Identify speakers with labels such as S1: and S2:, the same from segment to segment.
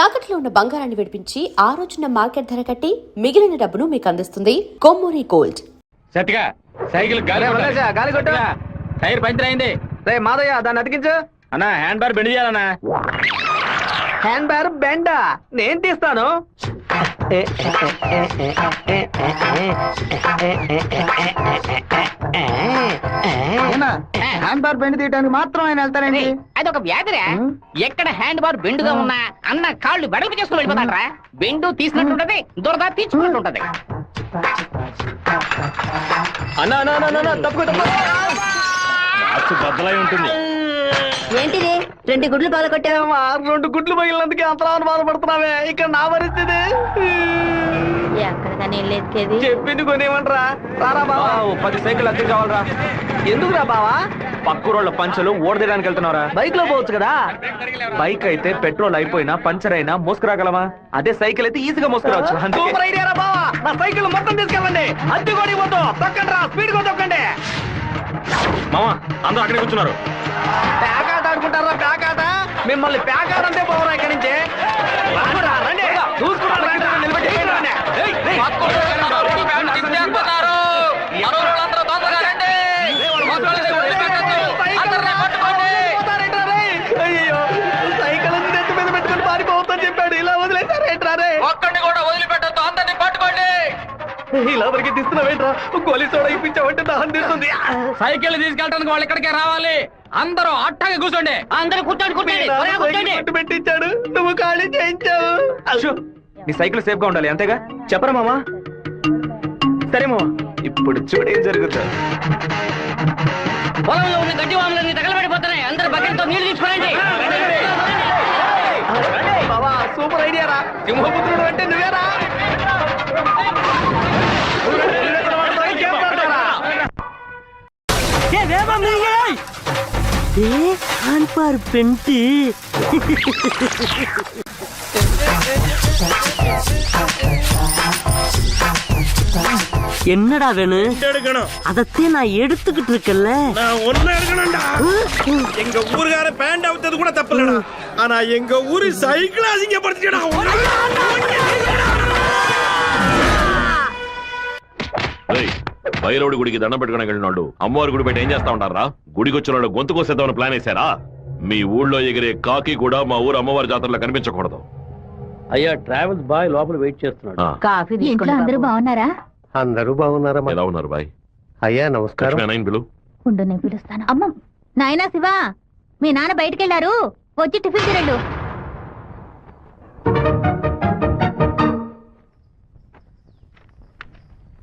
S1: తాకట్లో ఉన్న బంగారాన్ని విడిపించి ఆ రోజున మార్కెట్ ధర కట్టి మిగిలిన డబ్బును మీకు అందిస్తుంది కొమ్మూరి గోల్డ్.
S2: సత్తిగా సైకిల్ గాలి కొట్టు. టైర్ పంచర్ అయింది. రే మాదయ్య దాన్ని అతికించు అన్నా. హ్యాండ్ బార్ బెండ్ చేయాలన్నా. Hand bar బెండా? నేను తీస్తాను. హ్యాండ్ బార్ బెండ్ తీయడానికి మాత్రం ఆయన వెళ్తారండి.
S3: అది ఒక వ్యాధిరా. ఎక్కడ హ్యాండ్ బార్ బెండుగా ఉన్నా అన్న కాళ్ళు వెడల్పు చేసుకుని వెళ్ళిపోతాడరా. బెండు తీసినట్టుంటది, దురద తీర్చుకున్నట్టుంటది.
S2: అన్నా తప్పు బద్దలై ఉంటుంది.
S4: ఏంటిది 2 గుడ్లు బాగా కొట్టావా?
S2: 2 గుడ్లు పగిలినందుకే అంతలా బాధపడుతున్నావే. ఇక్కడ నా పరిస్థితి
S4: ఎక్కడికని వెళ్ళేది?
S2: చెప్పింది కొనేమంటరా? రారా బావా, 10 సైకిల్ అద్దె కావాలరా. ఎందుకురా బావా? పక్కూరోళ్ళ పంచలు ఓడదేయడానికి వెళ్తున్నారా? బైక్ లో పోవచ్చు కదా. బైక్ అయితే పెట్రోల్ అయిపోయినా పంచర్ అయినా మోసుకురాగలమా? అదే సైకిల్ అయితే ఈజీగా మోసుకురావచ్చు. సూపర్ ఐడియా రా బావా. నా సైకిల్ మొత్తం తీసుకెళ్ళండి. అద్దె కూడా ఇవ్వద్దు. తొక్కండి రా, స్పీడ్ గా తొక్కండి. మామా అందరూ అక్కడే కూర్చున్నారు. ప్యాకాట ఆడుకుంటారా? ప్యాకాట మిమ్మల్ని ప్యాకాట అంతే పోవరా ఇక్కడి నుంచి. రండి చూసుకున్నారు. అయ్యో సైకిల్ నెత్తి మీద పెట్టుకుని పారిపోవద్దని చెప్పాడు. ఇలా వదిలేసారేంట్రారే? ఒక్కడిని కూడా వదిలిపెట్టద్దు, అందరినీ పట్టుకోండి. ఇలా వరకు తీస్తున్నావేంట్రా? గోలీ సోడా ఇప్పించావంటే దాహం తీస్తుంది. సైకిల్ తీసుకెళ్ళడానికి వాళ్ళు ఇక్కడికే రావాలి. అందరూ అట్టాగా కూర్చోండి.
S3: అందరూ కూర్చోండి.
S2: పెట్టించాడు, నువ్వు ఖాళీ చేయించావు. నీ సైకిల్ సేఫ్ గా ఉండాలి అంతేగా? చెప్పరా మామా? సరే మామా. ఇప్పుడు చూడేం జరుగుతుంది.
S3: పొలంలో ఉన్న గడ్డి వాములన్నీ తగలబడిపోతున్నాయి. అందరూ బకెట్తో నీళ్లు తీసుకోండి.
S2: బాబా సూపర్ ఐడియా రా. సింహపుత్రుడు అంటే నువ్వేరా?
S5: என்னடா வேணும்? அதத்தே நான் எடுத்துக்கிட்டு இருக்கல.
S6: நான் ஒன்னும் எடுக்கணும்டா. எங்க ஊருக்கார பேண்ட் அவுத்தது கூட தப்பில்லடா. ஆனா எங்க ஊரு சைக்கிள் அசிங்கப்படுத்திடா.
S7: బైరవుడి గుడికి దండం పెట్టుకుని వెళ్ళినాడు. అమ్మవారి గుడి పెట్టి ఏం చేస్తా ఉంటారా? గుడికి వచ్చిన వాళ్ళు గొంతు కోసేద్దామని ప్లాన్ వేశారా? మీ ఊళ్ళో ఎగిరే కాకి కూడా మా ఊరు అమ్మవారి జాతరలో కనిపించకూడదు.
S8: అయ్యా ట్రావెల్స్ బాయ్ లోపల వెయిట్ చేస్తున్నాడు.
S4: కాఫీ తీసుకుంటా. అందరూ బాగున్నారా?
S8: అందరూ బాగున్నారా?
S7: ఎలా ఉన్నారు బాయ్?
S8: అయ్యా నమస్కారం.
S7: పిలు
S4: ఉండు నేను పిలుస్తాను. అమ్మ నాయనా శివ, మీ నాన్న బయటకెళ్లారు, వచ్చి టిఫిన్ తినండు.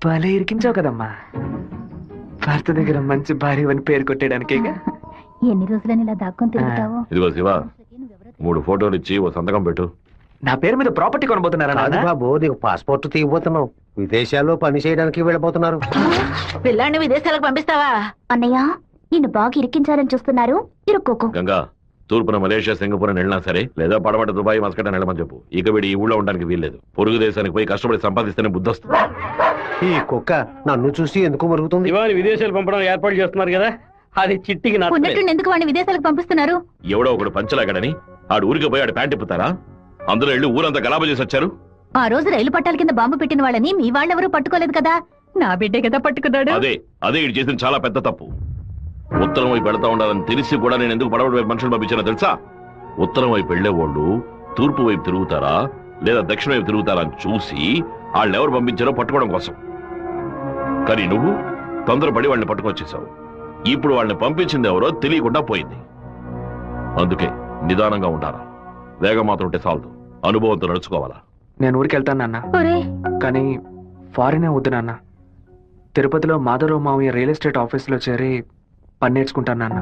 S2: భలే ఇరికించావు కదమ్మా. భర్త దగ్గర మంచి భార్య అని పేరు కొట్టేయడానికి.
S4: ఎన్ని రోజులని ఇలా దాక్కుని తిరుగుతావు?
S7: ఇదిగో శివ, 3 ఫోటోలు ఇచ్చి ఓ సంతకం పెట్టు.
S2: నా పేరు మీద ప్రాపర్టీ కొనబోతున్నారా?
S8: బాబు నీకు పాస్పోర్ట్ తీయబోతున్నావు. విదేశాల్లో పని చేయడానికి వెళ్ళబోతున్నారు.
S4: పిల్లాన్ని విదేశాలకు పంపిస్తావా? అన్నయ్య నిన్ను బాగా ఇరికించాలని చూస్తున్నారు, ఇరుక్కోకు.
S7: గంగా, తూర్పున మలేషియా సింగపూర్ వెళ్ళినా సరే, లేదా పడమట దుబాయ్ మస్కట్ వెళ్ళమని చెప్పు. ఇక వీడి ఈ ఊళ్ళో ఉండడానికి వీల్లేదు. పొరుగు దేశానికి పోయి కష్టపడి సంపాదిస్తేనే బుద్ధి వస్తుంది.
S8: ఈ కుక్క నన్ను చూసి ఎందుకు మరుగుతుంది?
S5: ఇవాళ విదేశాలు పంపడం ఏర్పాటు చేస్తున్నారు కదా, అది చిట్టికి
S4: ఉన్నట్టు ఎందుకు వాడిని విదేశాలకు పంపిస్తున్నారు?
S7: ఎవడో ఒకడు పంచలాగడని ఆడు ఊరికి పోయి ఆడు ప్యాంట్ ఇప్పుతారా? అందులో వెళ్ళి ఊరంతా గలాబా చేసి వచ్చారు.
S4: ఆ రోజు రైలు పట్టాల కింద బాంబు పెట్టిన వాళ్ళని మీ వాళ్ళెవరూ పట్టుకోలేదు కదా. నా బిడ్డే కదా పట్టుకున్నాడు.
S7: అదే ఇటు చేసిన చాలా పెద్ద తప్పు. ఉత్తరం వైపు వెళతా ఉండాలని తెలిసి కూడా నేను ఎందుకు పడవడి వైపు మనుషులు పంపించానో తెలుసా? ఉత్తరం వైపు వెళ్లేవాళ్ళు తూర్పు వైపు తిరుగుతారా లేదా దక్షిణ వైపు తిరుగుతారా అని చూసి వాళ్ళు ఎవరు పంపించారో పట్టుకోవడం కోసం. కానీ నువ్వు తొందరపడి వాళ్ళని పట్టుకొచ్చేసావు. ఇప్పుడు వాళ్ళని పంపించింది ఎవరో తెలియకుండా పోయింది. అందుకే నిదానంగా ఉంటారా. వేగం మాత్రం ఉంటే చాలదు, అనుభవంతో నడుచుకోవాలా.
S2: నేను ఊరికి వెళ్తాను నాన్న, కానీ ఫారినే వద్దు నాన్న. తిరుపతిలో మాధవరావు మావయ్య రియల్ ఎస్టేట్ ఆఫీస్ లో చేరి పని నేర్చుకుంటాను నాన్న.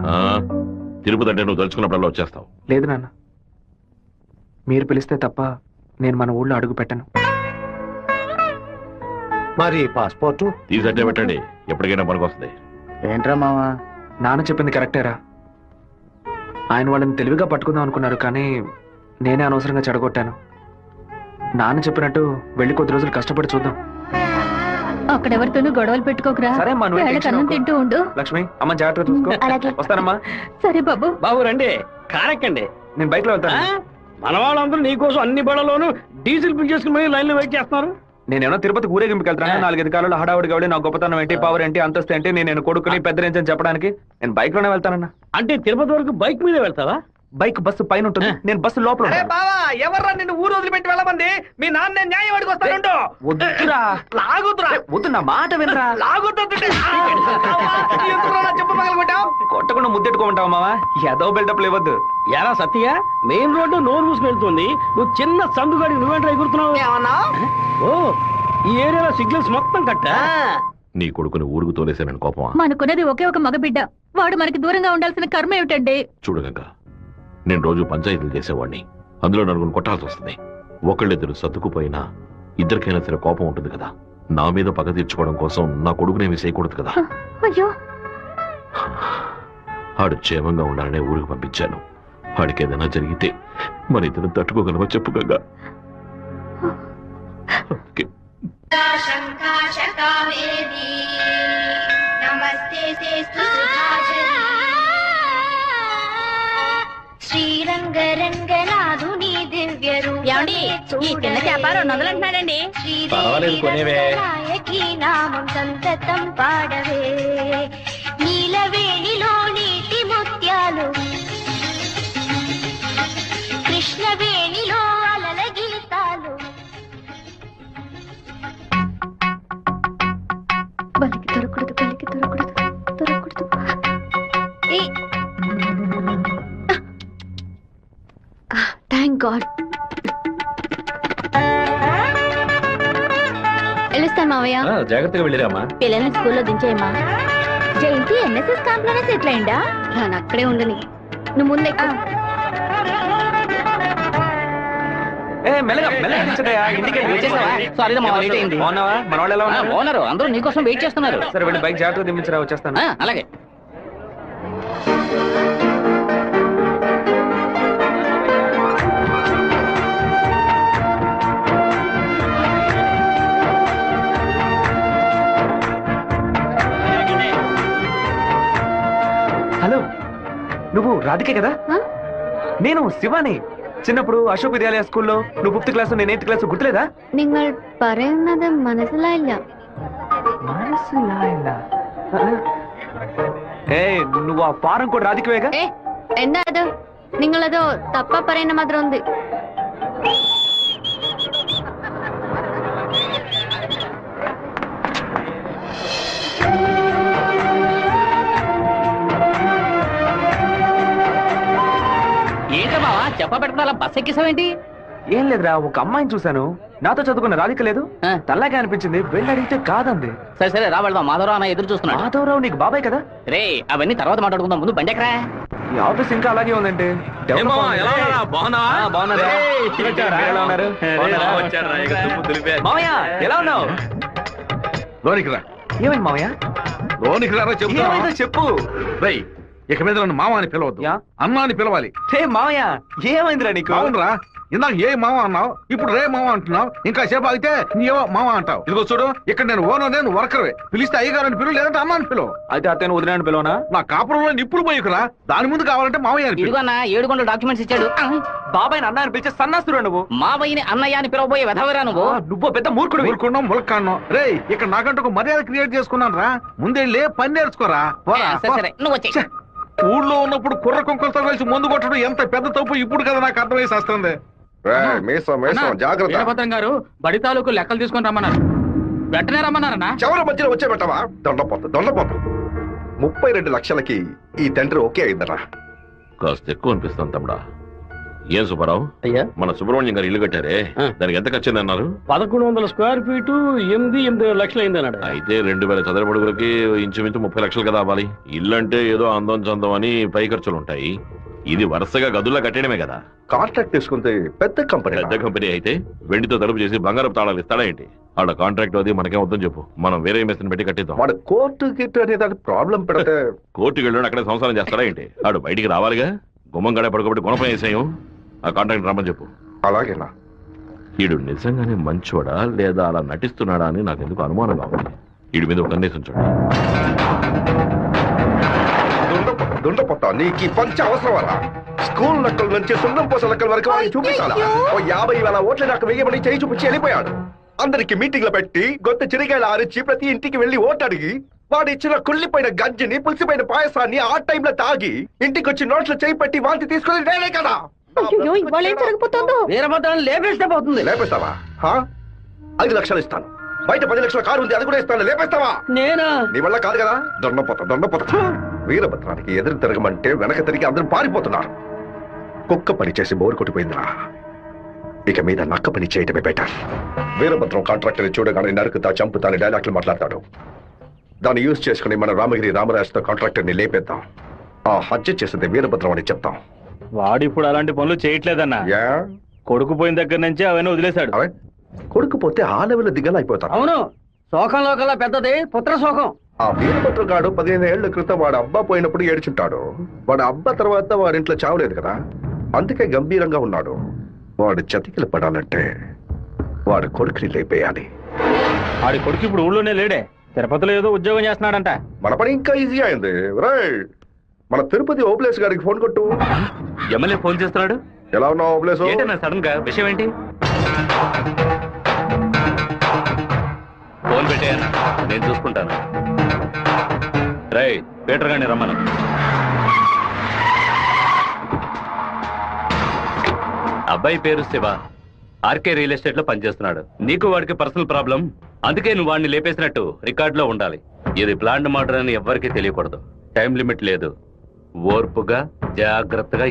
S7: తిరుపతి అంటే నువ్వు తలుచుకున్నప్పుడల్లా వచ్చేస్తావు.
S2: లేదు నాన్న, మీరు పిలిస్తే తప్ప నేను మన ఊళ్ళో అడుగు పెట్టను.
S8: మరి పాస్పోర్ట్
S7: తీసట్టే పెట్టండి, ఎప్పటికైనా పనికొస్తుంది.
S8: ఏంట్రా మావా?
S2: నాన్న చెప్పింది కరెక్టేరా. ఆయన వాళ్ళని తెలివిగా పట్టుకుందాం అనుకున్నారు, కానీ నేనే అనవసరంగా చెడగొట్టాను. నాన్న చెప్పినట్టు వెళ్ళి కొద్ది రోజులు కష్టపడి చూద్దాం.
S4: అక్కడెవరితోనూ గొడవలు పెట్టుకోకరా.
S2: సరే అమ్మా, నువ్వు
S4: అన్నం తింటూ ఉండు.
S2: లక్ష్మి అమ్మ జాగ్రత్తగా చూసుకో.
S4: అలాగే.
S2: వస్తానమ్మా.
S4: సరే బాబు.
S5: బాబు రండి, కారెక్కండి.
S2: నేను బైక్ లో వెళ్తాను.
S6: మన వాళ్ళందరూ నీకోసం అన్ని బళ్ళలోనూ డీజిల్ ఫిల్ చేసుకుని లైన్ లో వెయిట్ చేస్తున్నారు.
S2: నేనేమో తిరుపతి ఊరేగింపుకి వెళ్తాను 4-5 కాలంలో హడావుడి కాబట్టి నా గొప్పతనం ఏంటి, పవర్ ఏంటి, అంతస్తు ఏంటి, నేను కొడుకుని పెద్ద రేంజ్ అని చెప్పడానికి నేను బైక్ లోనే వెళ్తానన్నా.
S6: అంటే తిరుపతి వరకు బైక్ మీద వెళ్తావా?
S2: బైక్ బస్సు పైన ఉంటుంది, నేను బస్సు లోపల ఉంటాను.
S6: బావా ఎవర్రా నిన్ను ఊరు వదిలిపెట్టి వెళ్ళమంది? మీ నాన్న న్యాయం అడిగి వస్తానుండు.
S2: వద్దురా,
S6: లాగుతురా,
S2: వద్దు నా మాట వినరా.
S6: చెప్పు పగలగొట్టావు.
S2: కొట్టకుండా ముద్దెట్టుకోమంటావు మావా, ఏదో బిల్డప్ ఇవ్వద్దు.
S6: ఎరా సత్య, మెయిన్ రోడ్డు నోరు మూసుకు వెళ్తుంది, నువ్వు చిన్న సందుగాడి నువ్వేంట్రా ఎగురుతున్నావు? ఓ ఈ ఏరియాలో సిగ్నల్స్ మొత్తం కట్టా?
S7: నీ కొడుకుని ఊరుకు తోలేసానని కోపమా?
S4: మనకున్నది ఒకే ఒక మగబిడ్డ, వాడు మనకి దూరంగా ఉండాల్సిన కర్మ ఏమిటండి?
S7: చూడు గంగ, నేను రోజు పంచాయతీలు చేసేవాడిని, అందులో నలుగురు కొట్టాల్సి వస్తుంది. ఒకళ్ళిద్దరు సర్దుకుపోయినా ఇద్దరికైనా సరే కోపం ఉంటుంది కదా. నా మీద పగ తీర్చుకోవడం కోసం నా కొడుకునేమి చేయకూడదు కదా.
S4: అయ్యో,
S7: ఆడు క్షేమంగా ఉండాలనే ఊరికి పంపించాను. వాడికి ఏదైనా జరిగితే మన ఇద్దరు తట్టుకోగలవా చెప్పు గంగా?
S4: శ్రీరంగరంగనాథుని దివ్య రూపమే ఈ చిన్న చేప 200 అంటున్నాడండి. నామం సంతతం పాడవే, నీలవేణిలో నీటి ముత్యాలు, కృష్ణవేణిలో అలల గీతాలు. బలికి దొరకూడదు, బలికి దొరకూడదు, దొరకూడదు. Thank God. వెళ్ళిస్తాను మావయ్య.
S2: జాగ్రత్తగా వెళ్ళిరామా.
S4: పిల్లల్ని స్కూల్లో దించేయమ్మా. జయంతి ఎన్ఎస్ఎస్ క్యాంప్ లోనే సెటిల్ అయిందా? నేను అక్కడే ఉండని, నువ్వు ముందే.
S3: సారీ మా లేట్ అయింది.
S2: మన వాళ్ళు ఎలా ఉన్నారు?
S3: ఓనరు అందరూ నీకోసం వెయిట్ చేస్తున్నారు.
S2: సరే వెళ్ళి బైక్ జాగ్రత్తగా దింపించరా, వచ్చేస్తాను.
S3: అలాగే.
S2: హలో, నువ్వు రాధికే కదా? నేను శివాని. చిన్నప్పుడు అశోక్ విద్యాలయ స్కూల్లో నువ్వు 5th క్లాస్ నేను 8th క్లాస్, గుర్తులేదా?
S4: നിങ്ങൾ പറയുന്നത് മനസ്സിലായില്ല.
S2: నువ్వు ఆ ఫారం కూడా రాధికవేగా?
S4: എന്താ അത്? നിങ്ങളത് തപ്പ പറയുന്ന മാത്രം ഉണ്ട്.
S3: ఏంటో బావా చెప్పబెట్టుకుని అలా బస్ ఎక్కిసావేంటి?
S2: ఏం లేదురా, ఒక అమ్మాయిని చూశాను, నాతో చదువుకున్న రాధిక లేదు, తల్లాగా అనిపించింది, వెళ్ళి అడిగితే కాదంది.
S3: సరే సరే రా వెళ్దాం, మాధవరావు అన్న ఎదురు చూస్తున్నాడు.
S2: మాధవరావు నీకు బాబాయ్ కదా?
S3: రే అవన్నీ తర్వాత మాట్లాడుకుందాం, ముందు బండి ఎక్కరా.
S2: ఈ ఆఫీస్ ఇంకా అలాగే ఉందంటే. మామయ్య ఎలా ఉన్నావు?
S9: లోనికి రా.
S2: ఏమైంది మామయ్య?
S9: లోనికి రా
S2: ఏమైందో చెప్పు.
S9: రేయ్, ఇక మీద నన్ను మామ అని పిలవద్దు, అన్నా అని పిలవాలి.
S2: మామయ్య ఏమైందిరా నీకు?
S9: అవునరా, ఇందాక ఏ మామ అన్నావు, ఇప్పుడు రే మామ అంటున్నావు, ఇంకా సేపు ఆగితే నీవో మామ అంటావు. ఇదిగో చూడు, ఇక్కడ నేను ఓనర్, నేను వర్కర్వే. పిలిస్తే అయ్యగారని పిలువు, లేదంటే అన్నా అని పిలువు.
S2: అయితే అతను వదిలేని పిలవనా?
S9: నా కాపురంలో నిప్పులు పోయికురా, దాని ముందు కావాలంటే మామయ్య అని పిలువు.
S3: ఇదిగో అన్న 7 గంటల డాక్యుమెంట్స్ ఇచ్చాడు.
S2: బాబాయ్ అన్న అని పిలిచే సన్నాస్తురా నువ్వు.
S3: మావయ్యని అన్నయ్య అని పిలవబోయే వెధవరా నువ్వు.
S2: నువ్వు పెద్ద మూర్ఖుడు.
S9: ఊరుకున్నాం ములక్కాన్నాం. రే, ఇక్కడ నాకంటూ ఒక మర్యాద క్రియేట్ చేసుకున్నాను రా, ముందెళ్ళి పని నేర్చుకోరా.
S3: సరే నువ్వు వచ్చే.
S9: ఊళ్ళో ఉన్నప్పుడు కుర్ర కుంకలతో కలిసి ముందు కొట్టడం ఎంత పెద్ద తప్పు ఇప్పుడు కదా నాకు అర్థమై వస్తుంది.
S6: వీరభద్రం గారు బడి తాలూకు లెక్కలు తీసుకొని రమ్మన్నారు, వెంటనే రమ్మన్నారన్నా.
S10: చివరి మధ్యలో వచ్చే పెట్టవా? దొండపోతు 32 లక్షలకి ఈ తండ్రి ఓకే అయిందరా.
S7: కాస్త ఎక్కువ అనిపిస్తాను తమ్ముడా. ఏం సుబ్బారావు,
S6: అయ్యా
S7: మన సుబ్రహ్మణ్యం గారు ఇల్లు కట్టారే, దానికి ఎంత ఖర్చు అన్నారు?
S6: 1100 స్క్వేర్ ఫీటు 8 లక్షలు అయింది అన్నాడు.
S7: అయితే 2000 చదరపు అడుగులకి ఇంచుమించు 30 లక్షలు కదా అవ్వాలి. ఇల్లు అంటే ఏదో అందం చందం అని పై ఖర్చులు ఉంటాయి, ఇది వరుసగా గదుల్లో కట్టడమే కదా.
S10: కాంట్రాక్ట్ తీసుకుంటే పెద్ద కంపెనీ
S7: అయితే వెండితో తలుపు చేసి బంగారపు తాళాలు ఇస్తాడా ఏంటి? వాళ్ళ కాంట్రాక్ట్ అది మనకేం వద్దని చెప్పు, మనం వేరే మేస్త్రిని పెట్టి కట్టిద్దాం.
S10: వాడు కోర్టు గిట్టు అనే దాని ప్రాబ్లం పెడితే
S7: కోర్టుకి వెళ్ళి అక్కడే సంసారం చేస్తాడా ఏంటి? వాడు బయటికి రావాలిగా, గుమ్మం గడే పడుకోబట్టి గుణపం వేసేయం. ఆ కాంట్రాక్ట్ రమ్మని చెప్పు.
S10: అలాగేనా?
S7: వీడు నిజంగానే మంచోడా లేదా అలా నటిస్తున్నాడా అని నాకు ఎందుకు అనుమానంగా ఉంది. వీడి మీద ఒక కన్నేసి ఉంచండి.
S10: దుండపొట్ట నీకు ఈ పంచ అవసరమరా? స్కూల్ లెక్కల నుంచి సున్నం పూస లెక్కల వరకు వాడికి చూపించాలా? ఓ 50,000 ఓట్లు నాకు వెయ్యమని చేయి చూపించి వెళ్ళిపోయాడు. అందరికి మీటింగ్లు పెట్టి గొంతు చిరిగాయలు ఆరిచి ప్రతి ఇంటికి వెళ్లి ఓటు అడిగి వాడు ఇచ్చిన కుళ్ళిపోయిన గంజిని పులిసిపోయిన పాయసాన్ని ఆ టైంలో తాగి ఇంటికి వచ్చి నోట్లో చేయి పెట్టి వాంతి తీసుకుని నేనే కదా.
S4: ఇవాళ ఏం జరగబోతుందో?
S6: వీరభద్రాన్ని లేపేస్తే పోతుంది.
S10: లేపేస్తావా? 5 లక్షలు ఇస్తాను. బయట 10 లక్షల కారు ఉంది, అది కూడా ఇస్తాను. లేపేస్తావా?
S6: నేనా?
S10: నీ వల్ల కాదు కదా. దొండపోతా వీరభద్రానికి ఎదురు తిరగమంటే వెనక తిరిగి అందరూ పారిపోతున్నారు. కుక్క పని చేసి బోరు కొట్టిపోయిందిరా. ఇక మీద నక్క పని చేయటమే బెటర్. వీరభద్రం కాంట్రాక్టర్ చూడగానే నరుకుతా చంపుతా అని డైలాగ్లు మాట్లాడతాడు. దాన్ని యూజ్ చేసుకుని మన రామగిరి రామరాజుతో కాంట్రాక్టర్ ని లేపేద్దాం. ఆ హత్య చేసింది వీరభద్రం అని చెప్తాం.
S6: వాడు ఇప్పుడు అలాంటి పనులు చేయట్లేదన్నా. కొడుకు పోయిన దగ్గర నుంచి అవన్నీ వదిలేశాడు.
S10: కొడుకు పోతే ఆ లెవెల్ దిగలా అయిపోతాడు.
S6: అవును, శోకంలో కల్లా పెద్దది పుత్ర శోకం.
S10: ఆ వీరభద్రం గాడు 15 ఏళ్ల క్రితం వాడు అబ్బా పోయినప్పుడు ఏడ్చుంటాడు. వాడు అబ్బా తర్వాత వాడింట్లో చావలేదు కదా, అందుకే గంభీరంగా ఉన్నాడు. వాడు చతికిలు పడాలంటే వాడు కొడుకుని లేపేయాలి.
S6: వాడి కొడుకు ఇప్పుడు ఊళ్ళోనే లేడే, తిరుపతిలో ఏదో ఉద్యోగం చేస్తున్నాడంట.
S10: మన పని ఇంకా ఈజీ అయింది. మన తిరుపతి ఓప్లేస్ గారికి ఫోన్ కొట్టు.
S2: ఎమ్మెల్యే ఫోన్ చేస్తున్నాడు.
S10: ఎలా ఉన్నావు ఓప్లేస్?
S2: సడన్ గా విషయం ఏంటి? ఫోన్ పెట్టేయన్నా, నేను చూసుకుంటాను. రై పీటర్ గారిని రమ్మను. అబ్బాయి పేరు శివ, ఆర్కే రియల్ ఎస్టేట్ లో పనిచేస్తున్నాడు. నీకు వాడికి పర్సనల్ ప్రాబ్లం, అందుకే నువ్వు వాడిని లేపేసినట్టు రికార్డులో ఉండాలి. ఇది ప్లాంట్ మర్డర్ అని ఎవ్వరికీ తెలియకూడదు. టైం లిమిట్ లేదు. ఓర్పుగా జాగ్రత్తగా.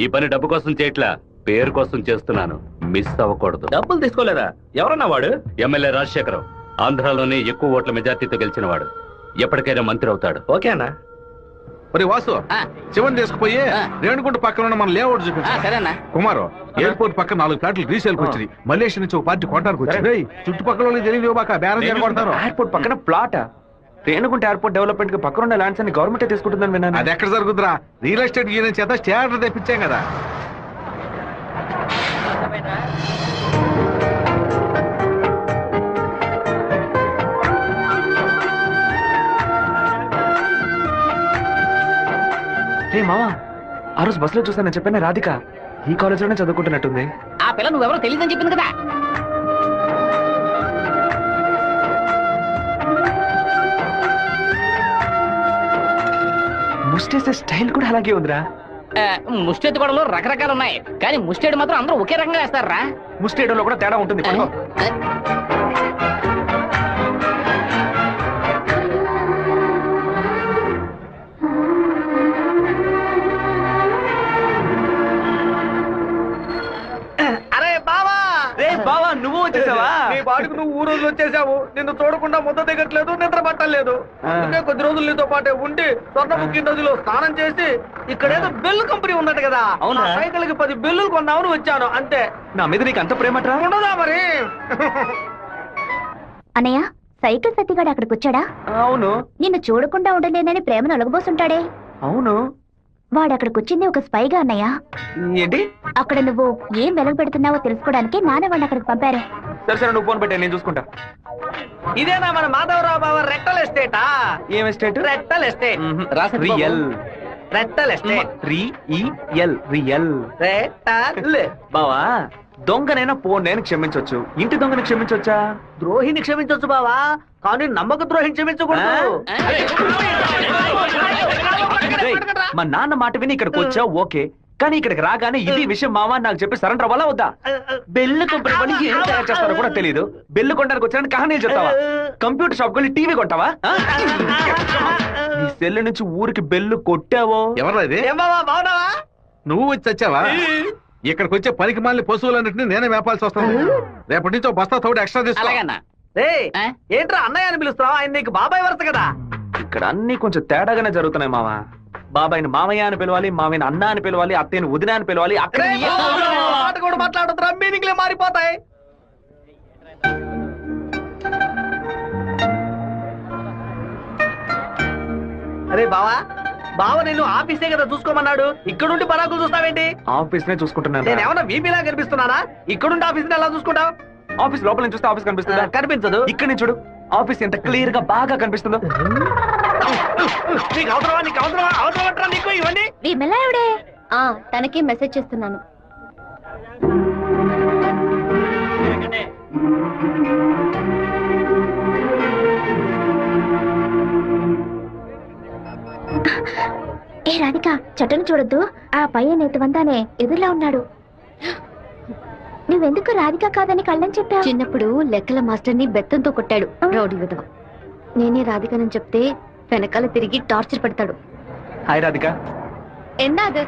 S2: ఈ పని డబ్బు కోసం చేయట్లా, పేరు కోసం చేస్తున్నాను. మిస్ అవ్వకూడదు. డబ్బులు తీసుకోలేదా? ఎవరన్నా వాడు? ఎమ్మెల్యే రాజశేఖరం, ఆంధ్రాలోనే ఎక్కువ ఓట్ల మెజార్టీతో గెలిచిన వాడు. ఎప్పటికైనా మంత్రి అవుతాడు. ఓకే అన్నా.
S9: మరి వాసు, శివన్ తీసుకుపోయి రేణుగుంట పక్కన ఉన్న మన లేఅవుట్ చూపించా. కుమారు, ఎయిర్పోర్ట్ పక్కన 4 ఫ్లాట్లు రీసేల్ కి వచ్చింది. మలేషియా నుంచి ఒక పార్టీ కొట్టడానికి వచ్చి చుట్టుపక్కల వాళ్ళకి తెలియదు.
S2: ఎయిర్పోర్ట్ పక్కన ప్లాట్. రేణుగుంట ఎయిర్పోర్ట్ డెవలప్మెంట్ కి పక్కన ఉన్న ల్యాండ్స్ అన్ని గవర్నమెంట్ తీసుకుంటుందని విన్నాను.
S9: అది ఎక్కడ జరుగుతురా? రియల్ ఎస్టేట్ యూనియన్ చేత స్టార్టర్ తెప్పించాం కదా.
S2: మావా, ఆ రోజు బస్ లో చూసానని చెప్పాను రాధిక ఈ కాలేజ్ లోనే చదువుకుంటున్నట్టుంది.
S3: ఆ పిల్ల నువ్వెవరో తెలియదని చెప్పింది కదా.
S2: ముస్టేసే స్టైల్ కూడా అలాగే ఉందిరా.
S3: ముష్టేది గొడవలు రకరకాలు ఉన్నాయి, కానీ ముష్టేడు మాత్రం అందరూ ఒకే రకంగా వేస్తారా?
S2: ముస్టేడోలో కూడా తేడా ఉంటుంది. బావా, నువ్వు వచ్చేసావా?
S6: నీ బాడుకు నువ్వు ఊరోజు వచ్చేసావు. నిన్ను చూడకుండా ముద్ద దిగట్లేదు, నిద్ర పట్టలేదు. అందుకే కొద్ది రోజులు నీతో పాటే ఉండి స్వర్ణముఖి నదిలో స్నానం చేసి ఇక్కడేదో బెల్లు కంపెనీ ఉన్నట్టు కదా, అవునా, సైకిల్కి 10 బెల్లులు కొన్నామని వచ్చాను అంతే.
S2: నా మీద నీకు అంత ప్రేమట్రా?
S6: ఉండదా మరి?
S4: అన్నయ్య, సైకిల్ సత్తిగాడు అక్కడికి వచ్చాడా?
S2: అవును.
S4: నిన్ను చూడకుండా ఉండలేనని ప్రేమను ఒలగబోసుంటాడే.
S2: అవును.
S4: వాడు అక్కడికి వచ్చింది ఒక స్పైగా అన్నయ్య.
S2: ఏంటి?
S4: అక్కడ నువ్వు ఏం వెలగ పెడుతున్నావో తెలుసుకోవడానికి నాన్న వాడిని అక్కడికి పంపారు.
S2: సరే నువ్వు ఫోన్ పెట్టా, నేను చూసుకుంటా.
S6: ఇదేనా మన మాధవరావు బావ రెట్టల్ ఎస్టేటా?
S2: ఏం ఎస్టేట్?
S6: రెట్టల్ ఎస్టేట్.
S2: రియల్
S6: రెట్టల్ ఎస్టేట్.
S2: రియల్
S6: రెట్టల్.
S2: బావా, దొంగనైనా నేను క్షమించవచ్చు, ఇంటి దొంగని క్షమించవచ్చా?
S6: ద్రోహిని క్షమించవచ్చు బావా, కానీ నమ్మక ద్రోహిని క్షమించకూడదు.
S2: మా నాన్న మాట విని ఇక్కడికి వచ్చా ఓకే, కానీ ఇక్కడికి రాగానే ఇది విషయం మావా నాకు చెప్పి సరెండర్ అవ్వాలా వద్దా? బెల్లు కంపెనీ వాళ్ళు ఏం తయారు చేస్తారో కూడా తెలియదు. బెల్లు కొనడానికి వచ్చానని కహానీలు చెప్తావా? కంప్యూటర్ షాప్ కొని టీవీ కొంటావా? నీ సెల్ నుంచి ఊరికి బెల్లు కొట్టావో?
S9: ఎవరా ఇది?
S6: బాగున్నావా?
S9: నువ్వు వచ్చి వచ్చావా? ఇక్కడికి వచ్చే పనికి మాలిన పశువులన్నింటినీ నేనే మేపాల్సి వస్తాను. రేపటి నుంచి బస్తా తోడు ఎక్స్ట్రా తీసుకో.
S6: ఏంట్రా అన్నయ్య అని పిలుస్తావు? ఆయన నీకు బాబాయ్ వరుస కదా.
S2: ఇక్కడ అన్ని కొంచెం తేడాగానే జరుగుతున్నాయి మావా. బాబాయిని మామయ్య అని పిలవాలి, మామయ్యని అన్న అని పిలవాలి, అత్తయ్యని వదిన అని పిలవాలి. అక్కడ
S6: మాట కూడా మాట్లాడుతున్నా, మీనింగ్లే మారిపోతాయి. అరే బావా, బావ నిన్ను ఆఫీసే కదా చూసుకోమన్నాడు, ఇక్కడుండి పరాకులు చూస్తావేంటి?
S2: ఆఫీస్ నే చూసుకుంటున్నాను.
S6: నేను ఏమన్నా వీపీలా కనిపిస్తున్నానా? ఇక్కడుండి ఆఫీస్ ఎలా చూసుకుంటావు?
S2: ఆఫీస్ లోపల నుంచి చూస్తే ఆఫీస్ కనిపిస్తుందా?
S6: కనిపించదు.
S2: ఇక్కడ నుంచి చూడు, ఆఫీస్ ఎంత క్లియర్ గా బాగా కనిపిస్తుందో.
S6: నీకు అవసరమా? నీకు అవసరమా? అవసరం అంటారా నీకు ఇవన్నీ?
S4: విమలావిడే తనకి మెసేజ్ చేస్తున్నాను. ఏ రాధిక, చట్టను చూడొద్దు. ఆ పయ్యన్ ఎత్తువంతానే ఎదురులా ఉన్నాడు. నువ్వెందుకు రాధిక కాదని కళ్ళని చెప్పావు? చిన్నప్పుడు లెక్కల మాస్టర్ని బెత్తంతో కొట్టాడు రౌడీ విధవ. నేనే రాధికనని చెప్తే వెనకాల తిరిగి టార్చర్ పెడతాడు.
S2: హాయ్ రాధిక.
S4: എന്താ അത്?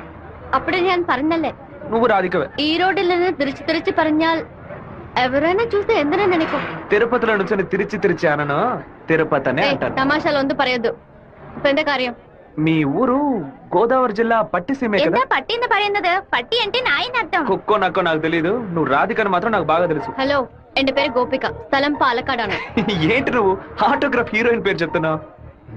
S4: అప్పుడే నేను പറഞ്ഞല്ലേ
S2: నువ్వు రాధికవే.
S4: ఈ రోడ్డులను తిరిచి പറഞ്ഞാൽ ఎవరైనా చూస్తే ఎందరని అనుకో.
S2: తిరుపతిలో నుంచి తిరిచి తిరిచి అనను తిరుపతి అనే అంటాను.
S4: తమాషాలు ఒందు పరయొద్దు. పెద్ద కార్యం.
S2: మీ ఊరు గోదావరి జిల్లా పట్టిసీమే కదా?
S4: పట్టింది పడింది. పట్టి అంటే నాయన అర్థం.
S2: కుక్కో నక్కో నాకు తెలీదు. నువ్వు రాధికని మాత్రం నాకు బాగా తెలుసు.
S4: హలో, ఎన్ పేరు గోపిక, స్థలం పాలకాడాను.
S2: ఏంటి నువ్వు ఆటోగ్రాఫ్ హీరోయిన్ పేరు చెప్తున్నావు?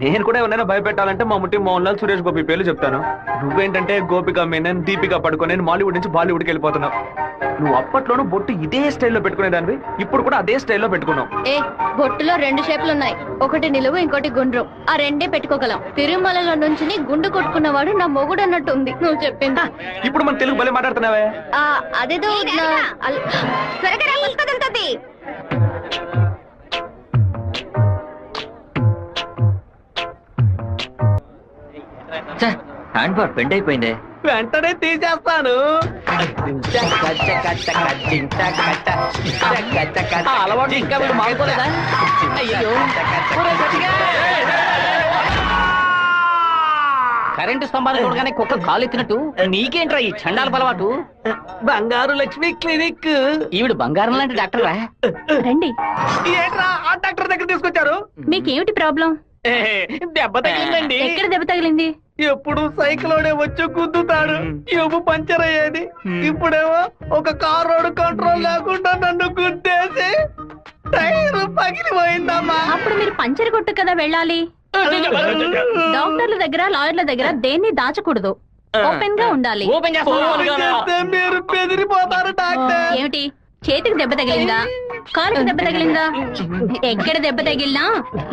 S2: నేను కూడా ఎవరైనా భయపెట్టాలంటే మా ముట్టి మోహన్ లాల్, సురేష్ గోపి పేర్లు చెప్తాను. నువ్వేంటంటే గోపిక మేనన్, దీపిక పడుకొని మాలీవుడ్ నుంచి బాలీవుడ్కి వెళ్ళిపోతున్నావు. నువ్వు అప్పట్లోనూ బొట్టు ఇదే స్టైల్లో పెట్టుకునేదానివి, ఇప్పుడు కూడా అదే స్టైల్లో పెట్టుకున్నావు.
S4: ఏ బొట్టులో 2 షేపులు ఉన్నాయి. ఒకటి నిలువు, ఇంకోటి గుండ్రం. ఆ రెండే పెట్టుకోగలం. తిరుమలలో నుంచి గుండు కొట్టుకున్నవాడు నా మొగుడు అన్నట్టు ఉంది నువ్వు చెప్పింది.
S2: ఇప్పుడు మన తెలుగు భలే మాట్లాడుతున్నావే.
S4: అదేదో త్వరగా పుస్తకంతది.
S3: హ్యాండ్ బార్ బెండ్ అయిపోయింది.
S6: వెంటనే తీసేస్తాను.
S3: అలవాటు ఇంకా మీరు మానుకోలేదా? అయ్యో, కరెంటు స్తంభాలు చూడగానే కుక్క కాలు ఎత్తినట్టు నీకేంట్రా ఈ చండాల అలవాటు?
S6: బంగారు లక్ష్మి క్లినిక్.
S3: ఈవిడ బంగారం లాంటి డాక్టర్ రా.
S4: రండి.
S6: ఏంట్రా ఆ డాక్టర్ దగ్గర తీసుకొచ్చారు?
S4: మీకేమిటి ప్రాబ్లం?
S3: దెబ్బ తగిలిందండి.
S4: ఎక్కడ దెబ్బ తగిలింది?
S6: ఎప్పుడు సైకిలోనే వచ్చి గుద్దుతాడు, ఎవ్వు పంచర్ అయ్యేది. ఇప్పుడేమో ఒక కార్ రోడ్ కంట్రోల్ లేకుండా నన్ను గుద్దేసి టైర్ పగిలిపోయిందమ్మా.
S4: అప్పుడు మీరు పంచర్ కొట్టు కదా వెళ్ళాలి. డాక్టర్ల దగ్గర, లాయర్ల దగ్గర దేన్ని దాచకూడదు. ఓపెన్ గా ఉండాలి.
S3: ఓపెన్ చేస్తే
S6: మీరు బెదిరిపోతారు డాక్టర్.
S4: ఏమిటి, చేతికి దెబ్బ తగిలిందా? కాలుకి దెబ్బ తగిలిందా? ఎక్కడ దెబ్బ తగిలినా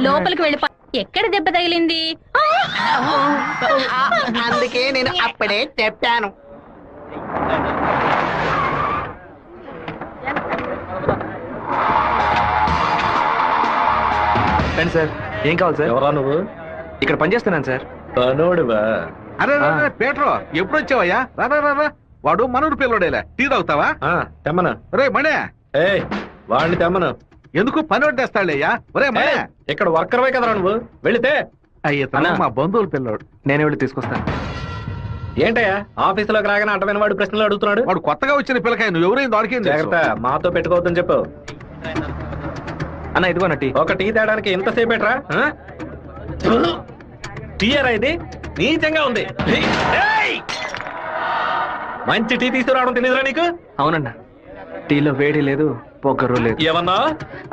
S4: లోపలికి వెళ్ళిపో. ఎక్కడ దెబ్బ తగిలింది?
S3: అందుకే నేను అప్పుడే చెప్పాను.
S2: రండి సార్. ఏం కావాలి సార్?
S8: ఎవరా నువ్వు?
S2: ఇక్కడ పనిచేస్తున్నాను సార్.
S8: పనోడువా?
S9: అరే పేట్రో, ఎప్పుడు వచ్చావయ్యా? రా. వాడు మనూరు పిల్లడేలే. టీ తాగుతావా?
S8: తెమ్మను.
S9: రే మణే,
S8: వాడిని తెమ్మను.
S9: ఎందుకు పని వడ్డేస్తాడయ్యా? ఒరే మణే,
S8: ఇక్కడ వర్కర్వే కదరా నువ్వు, వెళితే.
S9: అయ్యా మా బంధువుల పిల్లోడు.
S2: నేనే వెళ్ళి తీసుకొస్తాను.
S8: ఏంటయ్యా ఆఫీసులోకి రాగానే అటమైన వాడు ప్రశ్నలు అడుగుతున్నాడు?
S9: వాడు కొత్తగా వచ్చిన పిల్లకాయ, నువ్వు ఎవరైనా దొరికింది
S8: జాగ్రత్త, మాతో పెట్టుకోవద్దని చెప్పు.
S2: అన్న ఇదిగోన టీ.
S8: ఒక టీ తేడానికి ఎంతసేపు ఎట్రా? టీయరా ఇది? నీచంగా ఉంది. మంచి టీ తీసుకురావడం తెలియదురా నీకు?
S2: అవునన్నా, టీలో వేడి లేదు, పొగరు లేదు.
S8: ఏమన్నా?